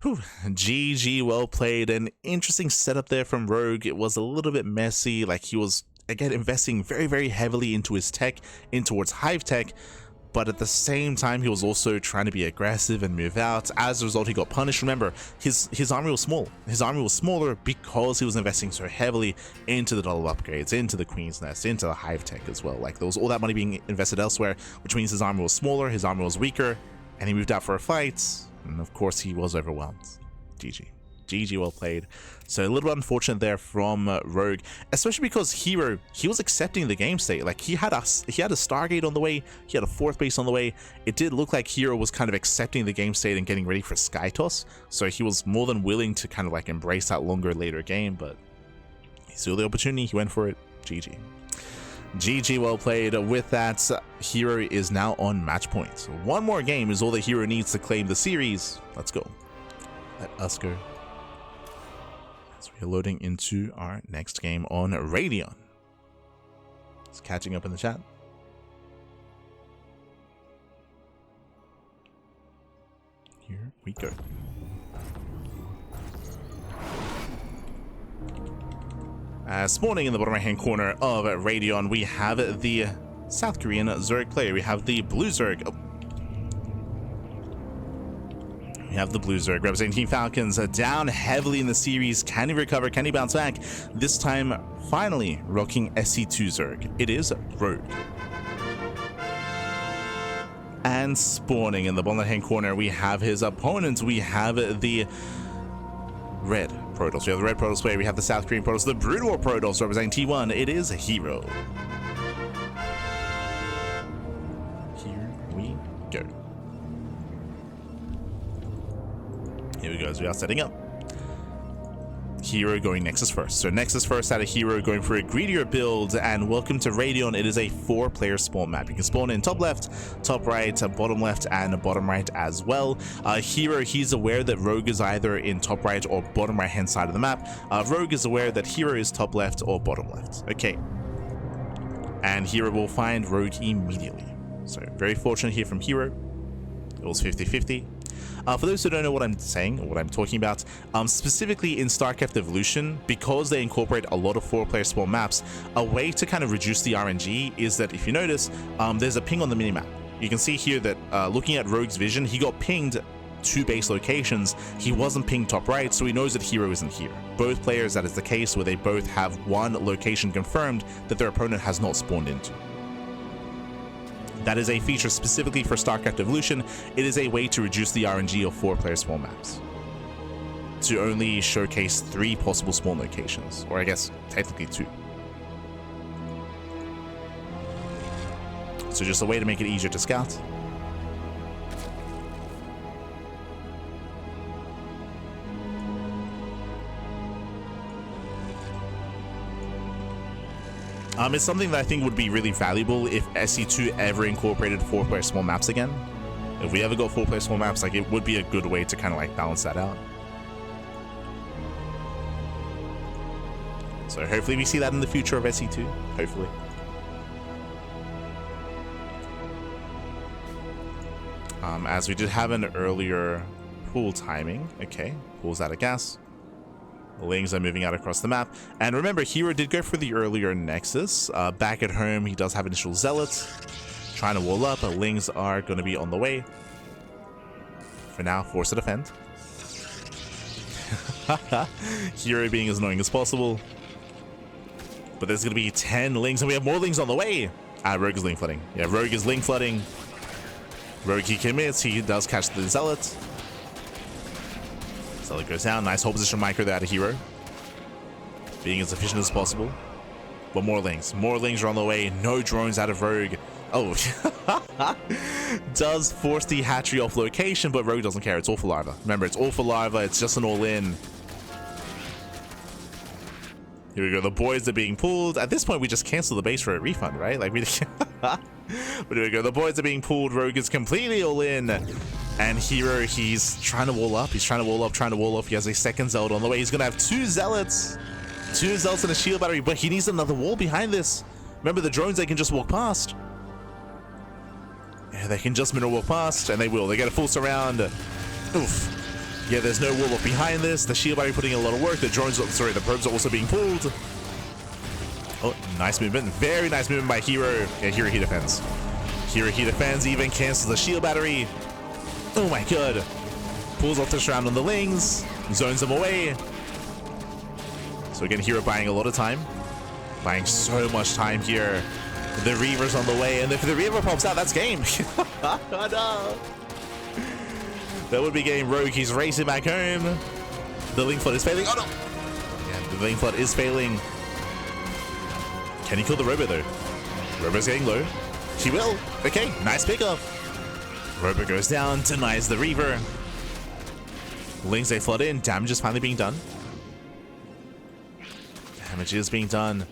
Whew. GG, well played. An interesting setup there from Rogue. It was a little bit messy. Like, he was, again, investing very, very heavily into his tech, in towards Hive Tech, but at the same time, he was also trying to be aggressive and move out. As a result, he got punished. Remember, his army was small. His army was smaller because he was investing so heavily into the double upgrades, into the Queen's Nest, into the Hive Tech as well. Like, there was all that money being invested elsewhere, which means his army was smaller, his army was weaker, and he moved out for a fight. And of course, he was overwhelmed. GG. GG, well played. So a little bit unfortunate there from Rogue, especially because herO, he was accepting the game state. Like, he had a Stargate on the way, he had a 4th base on the way. It did look like herO was kind of accepting the game state and getting ready for Sky Toss. So he was more than willing to kind of like embrace that longer later game, but he saw the opportunity, he went for it. GG. GG, well played. With that, herO is now on match point. One more game is all that herO needs to claim the series. Let's go. Let us go. As we are loading into our next game on Radeon. It's catching up in the chat. Here we go. Spawning in the bottom right hand corner of Radeon, we have the South Korean Zerg player. We have the blue Zerg. We have the blue Zerg representing Team Falcons, down heavily in the series. Can he recover? Can he bounce back? This time, finally rocking SC2 Zerg. It is Rogue. And spawning in the bottom right hand corner, we have his opponent. We have the red Protoss. We have the red Protoss player. We have the South Korean Protoss, the Brood War Protoss representing T1. It is herO. Here we go. Here we go as we are setting up. herO going Nexus first. So Nexus first out of herO, going for a greedier build, and welcome to Radeon. It is a 4-player spawn map. You can spawn in top left, top right, bottom left, and bottom right as well. herO, he's aware that Rogue is either in top right or bottom right hand side of the map. Rogue is aware that herO is top left or bottom left. Okay. And herO will find Rogue immediately. So very fortunate here from herO. It was 50-50. For those who don't know what I'm saying, or what I'm talking about, specifically in StarCraft Evolution, because they incorporate a lot of 4-player spawn maps, a way to kind of reduce the RNG is that, if you notice, there's a ping on the minimap. You can see here that looking at Rogue's vision, he got pinged 2 base locations. He wasn't pinged top right, so he knows that herO isn't here. Both players, that is the case, where they both have one location confirmed that their opponent has not spawned into. That is a feature specifically for StarCraft Evolution. It is a way to reduce the RNG of 4-player spawn maps, to only showcase 3 possible spawn locations, or I guess technically 2. So just a way to make it easier to scout. It's something that I think would be really valuable if SC2 ever incorporated 4-player small maps again. If we ever got 4-player small maps, like, it would be a good way to kind of like balance that out. So hopefully we see that in the future of SC2. Hopefully. As we did have an earlier pool timing. Okay, pool's out of gas. The Lings are moving out across the map. And remember, herO did go for the earlier Nexus. Back at home, he does have initial Zealots trying to wall up. Lings are going to be on the way. For now, forced to defend. herO being as annoying as possible. But there's going to be 10 Lings, and we have more Lings on the way. Rogue is Ling flooding. Yeah, Rogue is Ling flooding. Rogue, he commits. He does catch the Zealot. Zealot goes down. Nice hold position micro there out of herO. Being as efficient as possible. But more lings. More lings are on the way. No drones out of Rogue. Oh. Does force the hatchery off location, but Rogue doesn't care. It's all for larva. Remember, it's all for larva. It's just an all-in. Here we go. The boys are being pulled. At this point, we just cancel the base for a refund, right? Like, we... But here we go. The boys are being pulled. Rogue is completely all in. And herO, he's trying to wall up. He's trying to wall up, trying to wall off. He has a second Zealot on the way. He's going to have 2 Zealots. 2 Zealots and a shield battery, but he needs another wall behind this. Remember, the drones, they can just walk past. Yeah, they can just mineral walk past, and they will. They get a full surround. Oof. Yeah, there's no wall up behind this. The shield battery putting in a lot of work. The drones, sorry, the probes are also being pulled. Oh, nice movement. Very nice movement by herO. Yeah, herO, he defends. herO, he defends, even cancels the shield battery. Oh my god. Pulls off the surround on the lings. Zones them away. So again, herO buying a lot of time. Buying so much time here. The Reaver's on the way, and if the Reaver pops out, that's game. Oh, no. That would be game. Rogue, he's racing back home. The link flood is failing. Oh no! Yeah, the link flood is failing. Can he kill the Robo though? Robo's getting low. He will. Okay, nice pickup. Robo goes down, denies the Reaver. Links, they flood in. Damage is finally being done. Damage is being done.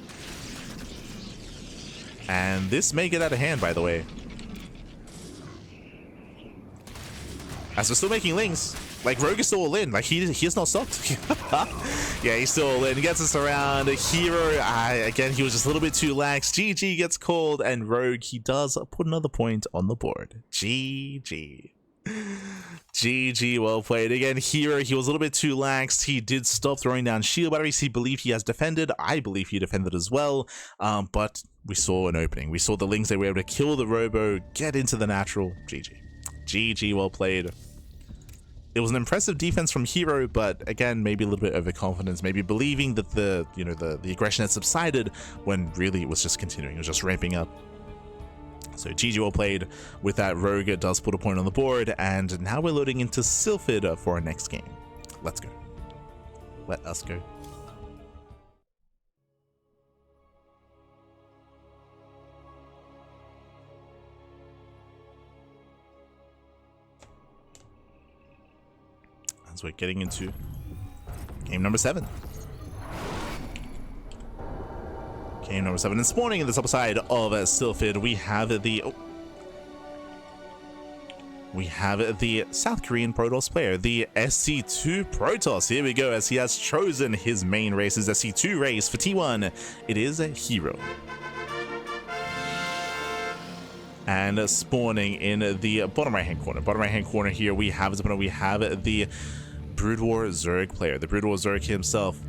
And this may get out of hand, by the way. As we're still making links, like Rogue is still all in. Like he is not stopped. Yeah, he's still all in. He gets us around. herO, again, he was just a little bit too lax. GG gets called, and Rogue, he does put another point on the board. GG. GG, well played. Again, herO, he was a little bit too lax. He did stop throwing down shield batteries. He believed he has defended. I believe he defended as well. But we saw an opening. We saw the lings. They were able to kill the Robo, get into the natural. GG. GG, well played. It was an impressive defense from herO, but again, maybe a little bit overconfidence, maybe believing that the aggression had subsided when really it was just continuing. It was just ramping up. So GG, well played. With that, Rogue does put a point on the board, and now we're loading into Sylphid for our next game. Let's go. Let us go. As we're getting into game number 7. Game number 7. And spawning in this upside of Sylphid, we have the South Korean Protoss player, the SC2 Protoss. Here we go, as he has chosen his main race, his SC2 race for T1. It is herO. And spawning in the bottom right hand corner. Bottom right hand corner here, we have the Brood War Zerg player, the Brood War Zerg himself.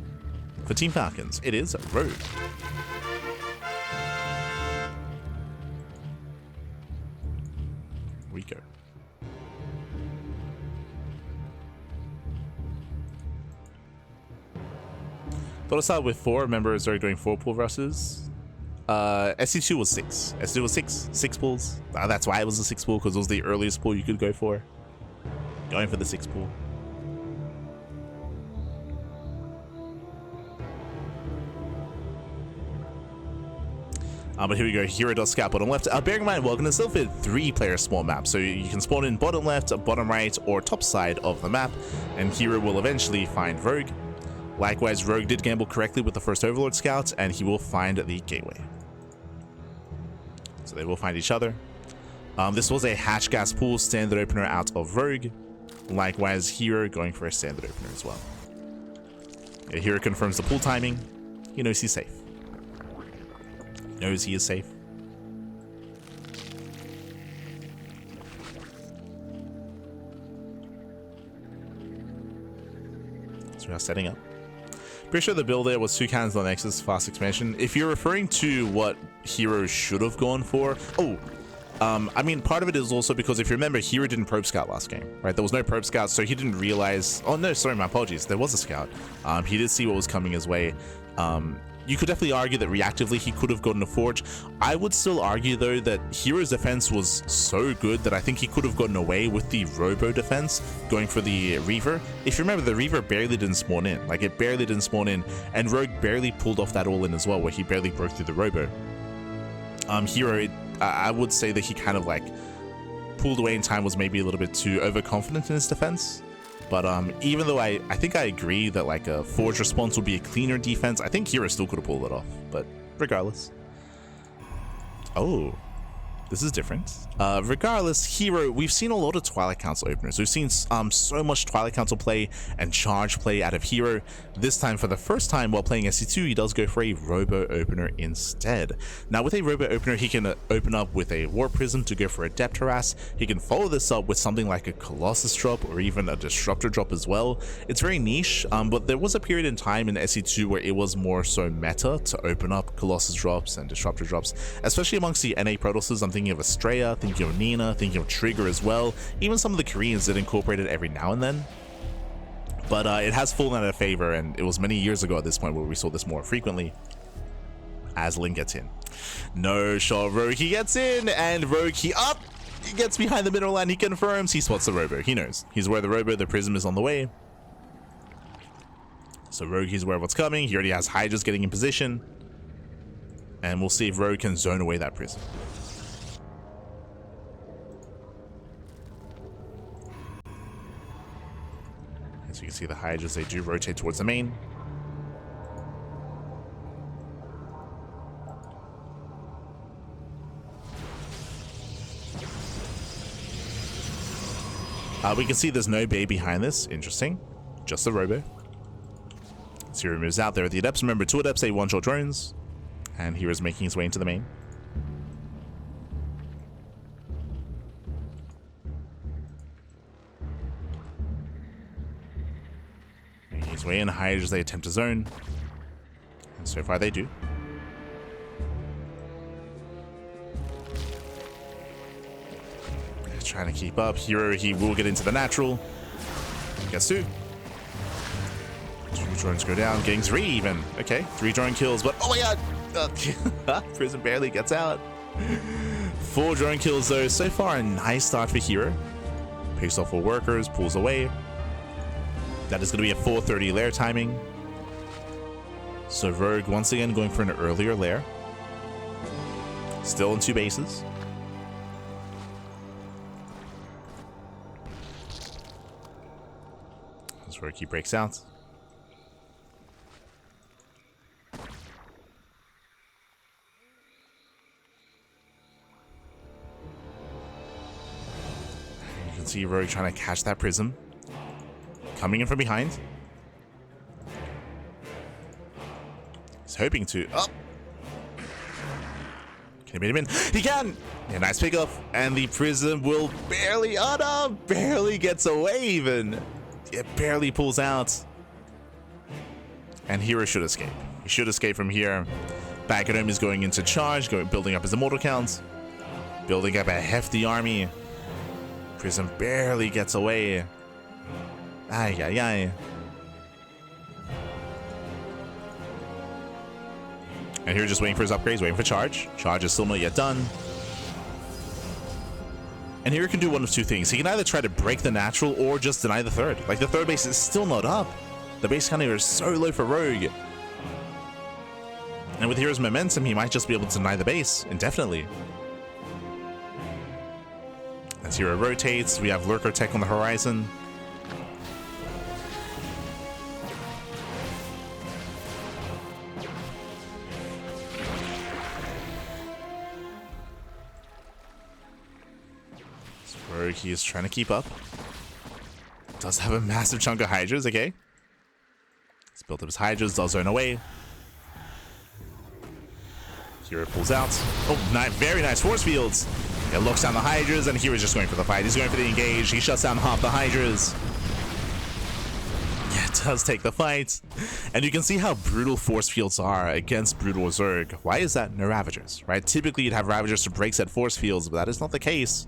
For Team Falcons, it is Rogue. We go. Thought I'd start with 4. Remember, Zerg doing 4 pool versus. SC2 was 6. SC2 was 6 pools. That's why it was a 6 pool, because it was the earliest pool you could go for. Going for the 6 pool. But here we go. herO does scout bottom left. Bearing in mind, welcome to Sylphid, 3-player small map. So you can spawn in bottom left, bottom right, or top side of the map. And herO will eventually find Rogue. Likewise, Rogue did gamble correctly with the first Overlord Scout, and he will find the gateway. So they will find each other. This was a hatch gas pool standard opener out of Rogue. Likewise, herO going for a standard opener as well. Yeah, herO confirms the pool timing. He knows he's safe. Knows he is safe. So we are setting up. Pretty sure the build there was 2 cannons on Nexus, fast expansion. If you're referring to what herO should have gone for, I mean, part of it is also because if you remember, herO didn't probe scout last game, right? There was no probe scout, so he didn't realize. Oh no, sorry, my apologies. There was a scout. He did see what was coming his way. you could definitely argue that reactively he could have gotten a Forge. I would still argue though that herO's defense was so good that I think he could have gotten away with the Robo defense going for the Reaver. If you remember, the Reaver barely didn't spawn in, like it barely didn't spawn in, and Rogue barely pulled off that all in as well, where he barely broke through the Robo. herO, I would say that he kind of like pulled away in time, was maybe a little bit too overconfident in his defense. But even though I think I agree that like a Forge response would be a cleaner defense, I think herO still could have pulled it off. But regardless. Oh, this is different. Regardless, herO, we've seen a lot of Twilight Council openers. We've seen so much Twilight Council play and charge play out of herO. This time, for the first time while playing SC2, he does go for a Robo opener instead. Now, with a Robo opener, he can open up with a Warp Prism to go for a Depth Harass. He can follow this up with something like a Colossus drop or even a Disruptor drop as well. It's very niche, but there was a period in time in SC2 where it was more so meta to open up Colossus drops and Disruptor drops, especially amongst the NA Protosses. I'm thinking of Estrella, thinking of Nina, thinking of Trigger as well. Even some of the Koreans did incorporate it every now and then. But it has fallen out of favor, and it was many years ago at this point where we saw this more frequently. As Link gets in. No shot, Rogue, he gets in, and Rogue, he gets behind the middle line, he confirms, he spots the Robo, he knows. He's aware of the Robo, the Prism is on the way. So Rogue, he's aware of what's coming, he already has Hydras getting in position. And we'll see if Rogue can zone away that Prism. As you can see, the Hydras, they do rotate towards the main. We can see there's no Bay behind this. Interesting. Just the Robo. herO moves out there. The Adepts, remember, 2 Adepts, 8 one-shot drones. And herO's making his way into the main. Making his way in. Hydras, they attempt to zone. And so far they do. Trying to keep up. herO, he will get into the natural. Gets 2. 2 drones go down, getting 3 even. Okay, 3 drone kills, but oh my god! Prism barely gets out. 4 drone kills though. So far, a nice start for herO. Picks off 4 workers, pulls away. That is going to be a 4:30 lair timing. So Rogue once again going for an earlier lair. Still in 2 bases. Where he breaks out. You can see Rogue trying to catch that Prism. Coming in from behind. He's hoping to. Oh! Can he beat him in? He can! Yeah, nice pickup. And the Prism will barely, oh no, barely gets away even. It barely pulls out. And herO should escape. He should escape from here. Back at home is going into charge, building up his immortal count. Building up a hefty army. Prism barely gets away. Ay, ay, ay. And herO just waiting for his upgrades, waiting for charge. Charge is still not yet done. And herO can do one of 2 things. He can either try to break the natural or just deny the third. Like, the third base is still not up. The base counter is so low for Rogue. And with herO's momentum, he might just be able to deny the base indefinitely. As herO rotates, we have Lurker Tech on the horizon. Rogue, he is trying to keep up. Does have a massive chunk of Hydras, okay. He's built up his Hydras, does zone away. herO pulls out. Oh, very nice force fields. It locks down the Hydras, and herO's just going for the fight. He's going for the engage. He shuts down half the Hydras. Yeah, it does take the fight. And you can see how brutal force fields are against brutal Zerg. Why is that? No Ravagers, right? Typically, you'd have Ravagers to break set force fields, but that is not the case.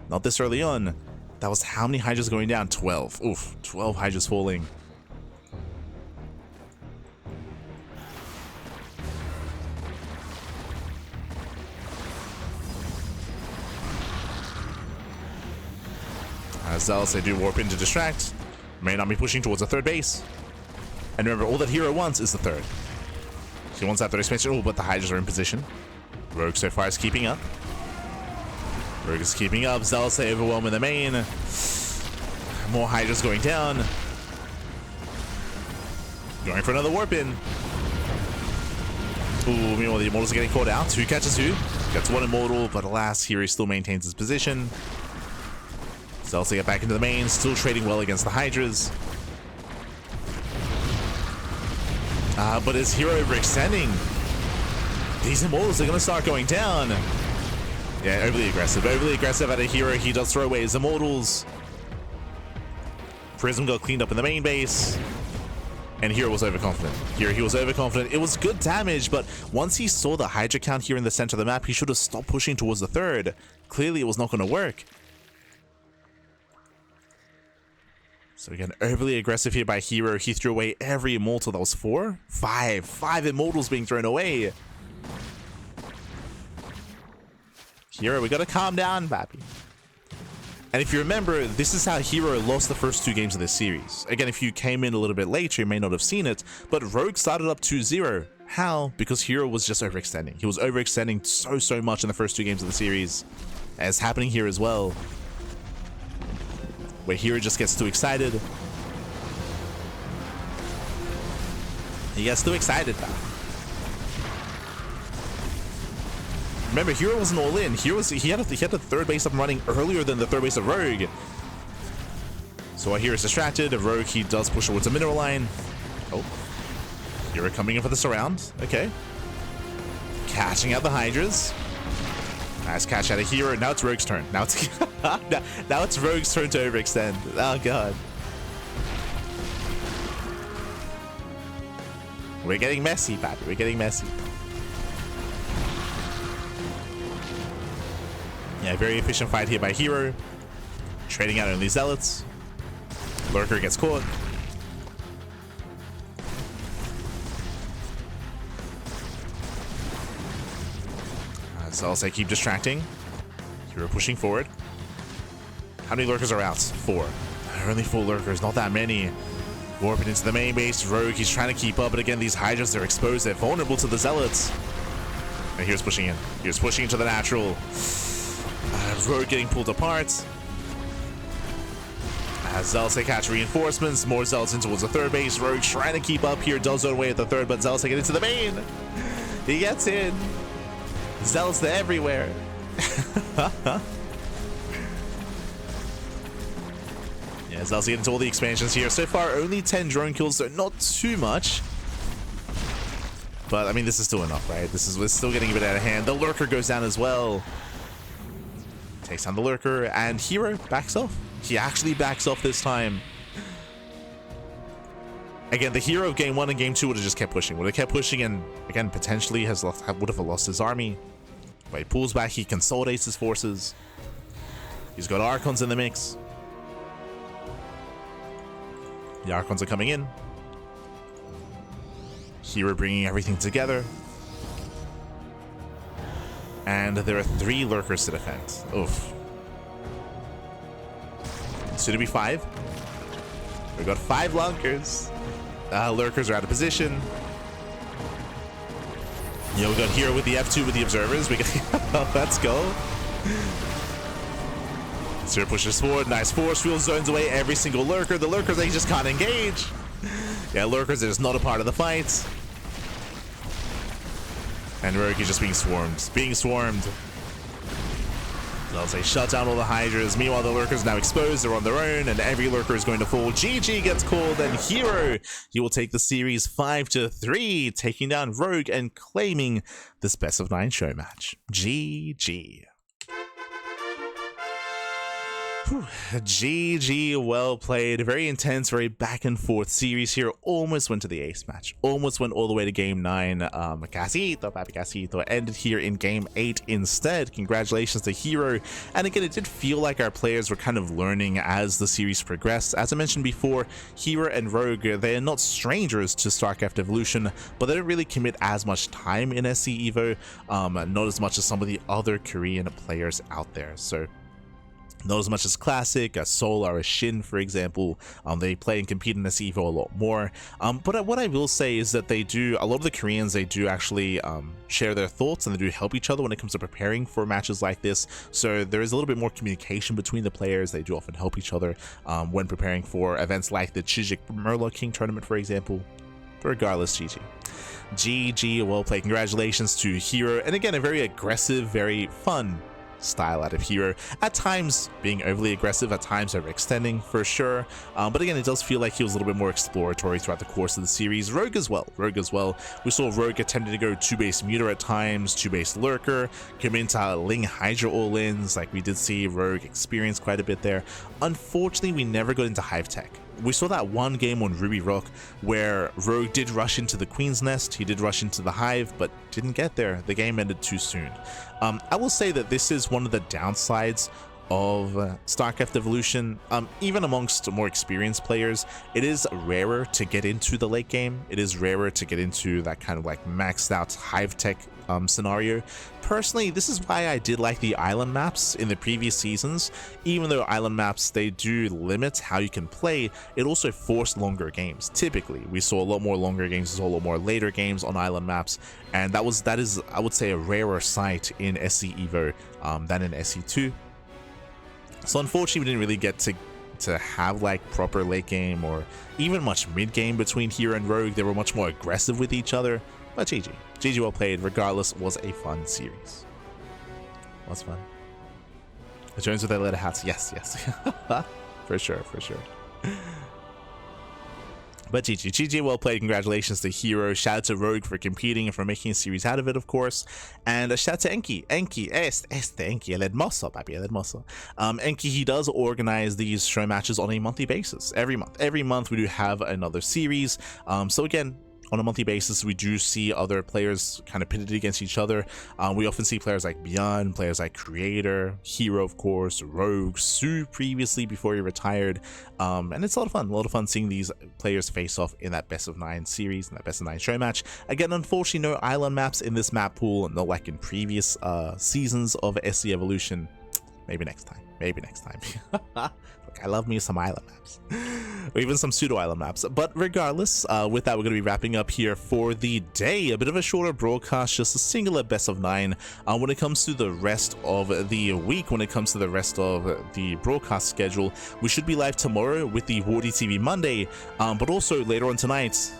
Not this early on. That was how many Hydras going down? 12. Oof, 12 Hydras falling. As Zealous, they do warp in to distract. May not be pushing towards the third base. And remember, all that herO wants is the third. He wants that third expansion. Oh, but the Hydras are in position. Rogue so far is keeping up. Rogue is keeping up. Zealous, they overwhelm in the main. More Hydras going down. Going for another warp in. Ooh, meanwhile, the Immortals are getting caught out. Who catches who? Gets one Immortal, but alas, herO still maintains his position. Zealous to get back into the main, still trading well against the Hydras. But is herO overextending? These Immortals are going to start going down. Yeah, overly aggressive. Overly aggressive out of herO. He does throw away his Immortals. Prism got cleaned up in the main base. And herO was overconfident. Here he was overconfident. It was good damage, but once he saw the Hydra count here in the center of the map, he should have stopped pushing towards the third. Clearly, it was not going to work. So again, overly aggressive here by herO. He threw away every Immortal. That was five Immortals being thrown away. herO, we gotta calm down, Bappy. And if you remember, this is how herO lost the first 2 games of this series. Again, if you came in a little bit later, you may not have seen it, but Rogue started up 2-0. How? Because herO was just overextending. He was overextending so much in the first 2 games of the series. And it's happening here as well, where herO just gets too excited. He gets too excited now. Remember, herO wasn't all in. He had the third base up and running earlier than the third base of Rogue. So while herO is distracted, Rogue, he does push towards a mineral line. Oh. herO coming in for the surround. Okay. Catching out the Hydras. Nice catch out of herO. Now it's Rogue's turn. Now it's now it's Rogue's turn to overextend. Oh god. We're getting messy, Pappy. We're getting messy. Yeah, very efficient fight here by herO. Trading out on these Zealots. Lurker gets caught. Zealots, they keep distracting. herO pushing forward. How many Lurkers are out? 4. Only 4 Lurkers, not that many. Warping into the main base. Rogue, he's trying to keep up, but again, these Hydras, they're exposed. They're vulnerable to the Zealots. And here's pushing in. Here's pushing into the natural. Rogue getting pulled apart. As Zealots, they catch reinforcements. More Zealots in towards the third base. Rogue trying to keep up here. Does zone away at the third, but Zealots, they get into the main. He gets in. Zealots, they're everywhere. Yeah, Zealots get into all the expansions here. So far, only 10 drone kills, so not too much. But, I mean, this is still enough, right? We're still getting a bit out of hand. The Lurker goes down as well. Takes down the Lurker, and herO backs off. He actually backs off this time. Again, the herO of game 1 and game 2 would have just kept pushing. Would have kept pushing, and again, potentially would have lost his army. But he pulls back, he consolidates his forces. He's got Archons in the mix. The Archons are coming in. herO bringing everything together. And there are 3 Lurkers to defend. Oof. Soon to be 5. We've got 5 Lurkers. Lurkers are out of position. Yeah, we got herO with the F2 with the observers. We got let's go. Sir pushes forward. Nice force field, zones away every single Lurker. The Lurkers, they just can't engage. Yeah, Lurkers are just not a part of the fight. And Rogue is just being swarmed. They'll say shut down all the Hydras. Meanwhile, the Lurkers are now exposed. They're on their own, and every Lurker is going to fall. GG gets called, and herO, he will take the series 5-3, taking down Rogue and claiming this best of 9 show match. GG. Whew. GG, well played. Very intense, very back and forth series here. Almost went to the ace match. Almost went all the way to game 9. Casito ended here in game 8 instead. Congratulations to herO. And again, it did feel like our players were kind of learning as the series progressed. As I mentioned before, herO and Rogue, they are not strangers to StarCraft Evolution, but they don't really commit as much time in SC Evo, not as much as some of the other Korean players out there. So Not as much as Classic, a Seoul, or a Shin, for example. They play and compete in this EVO a lot more. But what I will say is that they do, a lot of the Koreans, they do actually share their thoughts, and they do help each other when it comes to preparing for matches like this. So there is a little bit more communication between the players. They do often help each other when preparing for events like the Chijik Merla King tournament, for example. But regardless, GG, well played. Congratulations to herO. And again, a very aggressive, very fun style out of herO, at times being overly aggressive, at times overextending for sure, but again, it does feel like he was a little bit more exploratory throughout the course of the series. Rogue as well. We saw Rogue attempting to go 2-base Muta at times, 2-base Lurker, come into Ling Hydra all-ins, like we did see Rogue experience quite a bit there. Unfortunately, we never got into Hive Tech. We saw that one game on Ruby Rock where Rogue did rush into the Queen's Nest, he did rush into the Hive, but didn't get there. The game ended too soon. I will say that this is one of the downsides of StarCraft Evolution. Even amongst more experienced players, it is rarer to get into the late game. It is rarer to get into that kind of like maxed out Hive Tech scenario. Personally, this is why I did like the island maps in the previous seasons. Even though island maps, they do limit how you can play, it also forced longer games. Typically, we saw a lot more longer games, we saw a lot more later games on island maps, and that is, I would say, a rarer sight in SC Evo than in SC2. So unfortunately, we didn't really get to have like proper late game or even much mid game between herO and Rogue. They were much more aggressive with each other. But GG well played. Regardless, was a fun series. Was fun. The Jones with their letter hats. Yes. for sure. But GG well played. Congratulations to herO. Shout out to Rogue for competing and for making a series out of it, of course. And a shout out to Enki. Enki, Enki, el hermoso, papi, el hermoso. Enki, he does organize these show matches on a monthly basis. Every month we do have another series. So again, on a monthly basis, we do see other players kind of pitted against each other. We often see players like Beyond, players like Creator, herO, of course, Rogue, Su previously before he retired. And it's a lot of fun seeing these players face off in that best of 9 series, in that best of 9 show match. Again, unfortunately, no island maps in this map pool, not like in previous seasons of SC Evolution. Maybe next time. Look, I love me some island maps. Or even some pseudo island maps. But regardless, with that, we're going to be wrapping up here for the day. A bit of a shorter broadcast, just a singular best of 9. When it comes to the rest of the week, when it comes to the rest of the broadcast schedule, we should be live tomorrow with the Wardy TV Monday, but also later on tonight,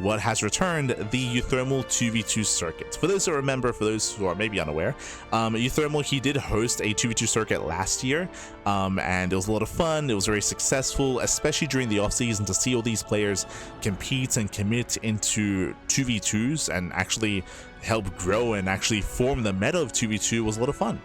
what has returned, the Euthermal 2v2 circuit. For those who remember, for those who are maybe unaware, Euthermal, he did host a 2v2 circuit last year, and it was a lot of fun. It was very successful, especially during the off-season, to see all these players compete and commit into 2v2s and actually help grow and actually form the meta of 2v2 was a lot of fun.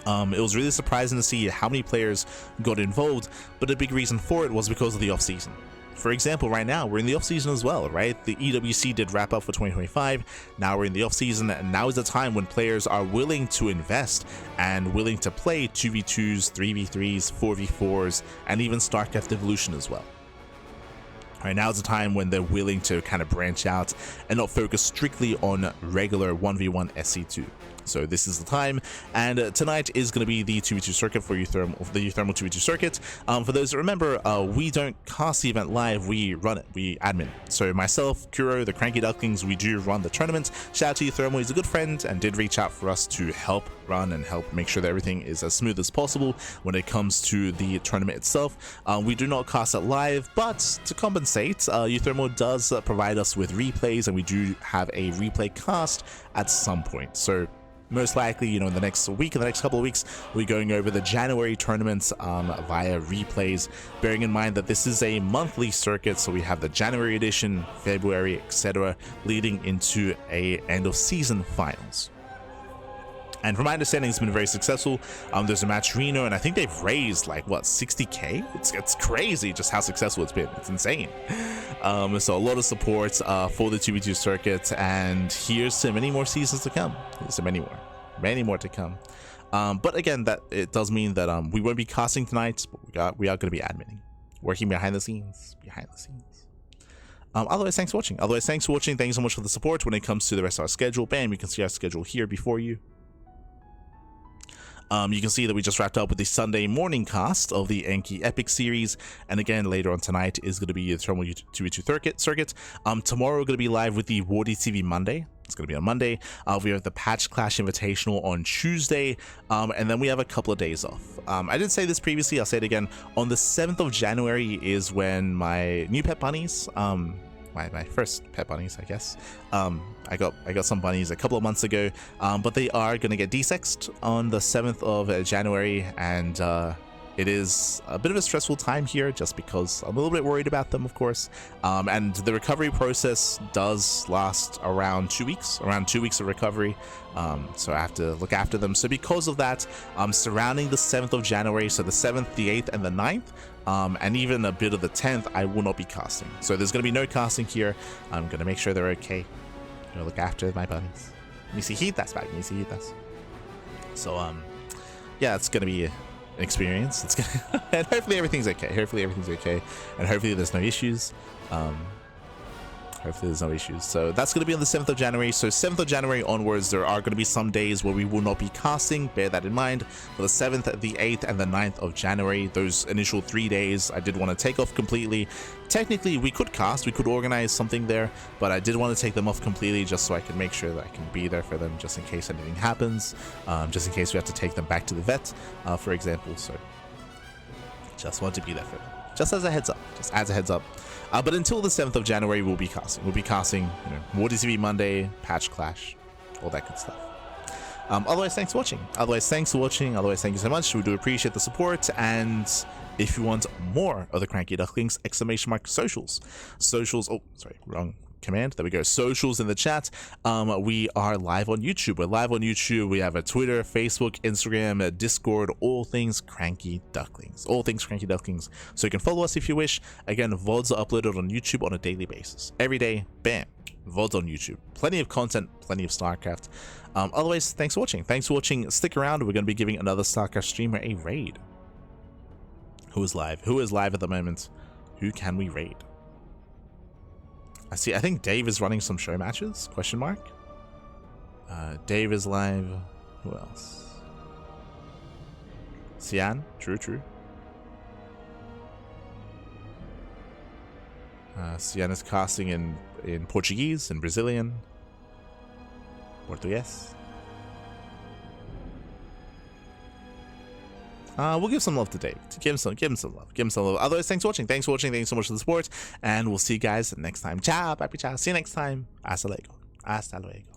It was really surprising to see how many players got involved, but a big reason for it was because of the off-season. For example, right now, we're in the off-season as well, right? The EWC did wrap up for 2025. Now we're in the off-season, and now is the time when players are willing to invest and willing to play 2v2s, 3v3s, 4v4s, and even StarCraft Evolution as well. Right now is the time when they're willing to kind of branch out and not focus strictly on regular 1v1 SC2. So this is the time, and tonight is going to be the 2v2 circuit for the Euthermal 2v2 circuit. For those that remember, we don't cast the event live, we run it, we admin. So myself, herO, the CranKy Ducklings, we do run the tournament. Shout out to Euthermal, he's a good friend and did reach out for us to help run and help make sure that everything is as smooth as possible when it comes to the tournament itself. We do not cast it live, but to compensate, Euthermal does provide us with replays, and we do have a replay cast at some point. So most likely, you know, in the next week, in the next couple of weeks, we're going over the January tournaments via replays, bearing in mind that this is a monthly circuit, so we have the January edition, February, etc., leading into a end of season finals. And from my understanding, it's been very successful. There's a match Reno, and I think they've raised like what, 60k? It's crazy just how successful it's been. It's insane. So a lot of support for the 2v2 circuit, and here's to many more seasons to come. Here's to many more to come. But again, that it does mean that we won't be casting tonight, but we are going to be adminning, working behind the scenes. Otherwise, thanks for watching. Thank you so much for the support. When it comes to the rest of our schedule, bam, you can see our schedule here before you. You can see that we just wrapped up with the Sunday morning cast of the Enki Epic Series, and again later on tonight is going to be the Thermal 2v2 circuit. Tomorrow we're going to be live with the Wardy TV Monday. It's going to be on Monday. We have the Patch Clash Invitational on Tuesday, and then we have a couple of days off. I did say this previously, I'll say it again. On the 7th of January is when my new pet bunnies, my first pet bunnies, I guess. I got some bunnies a couple of months ago, but they are going to get desexed on the 7th of January, and it is a bit of a stressful time here just because I'm a little bit worried about them, of course. And the recovery process does last around 2 weeks, of recovery. So I have to look after them. So because of that, surrounding the 7th of January, so the 7th, the 8th, and the 9th, and even a bit of the 10th, I will not be casting. So there's going to be no casting here. I'm going to make sure they're okay. I'm going to look after my bunnies. You see heat, that's back. You see heat, that's. So, yeah, it's going to be an experience. It's gonna and hopefully everything's okay. And hopefully there's no issues. So that's going to be on the 7th of January. So 7th of January onwards, there are going to be some days where we will not be casting. Bear that in mind. For the 7th, the 8th, and the 9th of January, those initial 3 days, I did want to take off completely. Technically, we could cast, we could organize something there, but I did want to take them off completely just so I can make sure that I can be there for them just in case anything happens, just in case we have to take them back to the vet, for example. So just want to be there for them. Just as a heads up. But until the 7th of January, we'll be casting. We'll be casting, Wardy TV Monday, Patch Clash, all that good stuff. Otherwise, thanks for watching. Otherwise, thank you so much. We do appreciate the support. And if you want more of the CranKy Ducklings, !socials. Socials, oh, sorry, wrong command. There we go. Socials in the chat. We are live on YouTube. We're live on YouTube. We have a Twitter, Facebook, Instagram, a Discord, all things CranKy Ducklings. So you can follow us if you wish. Again, VODs are uploaded on YouTube on a daily basis. Every day, bam, VODs on YouTube. Plenty of content, plenty of StarCraft. Otherwise, thanks for watching. Stick around. We're going to be giving another StarCraft streamer a raid. Who is live at the moment? Who can we raid? I think Dave is running some show matches, question mark. Dave is live. Who else? Cian, true. Cian is casting in Portuguese and Brazilian. Português. We'll give some love to Dave. Give him some love. Otherwise, thanks for watching. Thanks so much for the support, and we'll see you guys next time. Ciao, papi, ciao. See you next time. Hasta luego.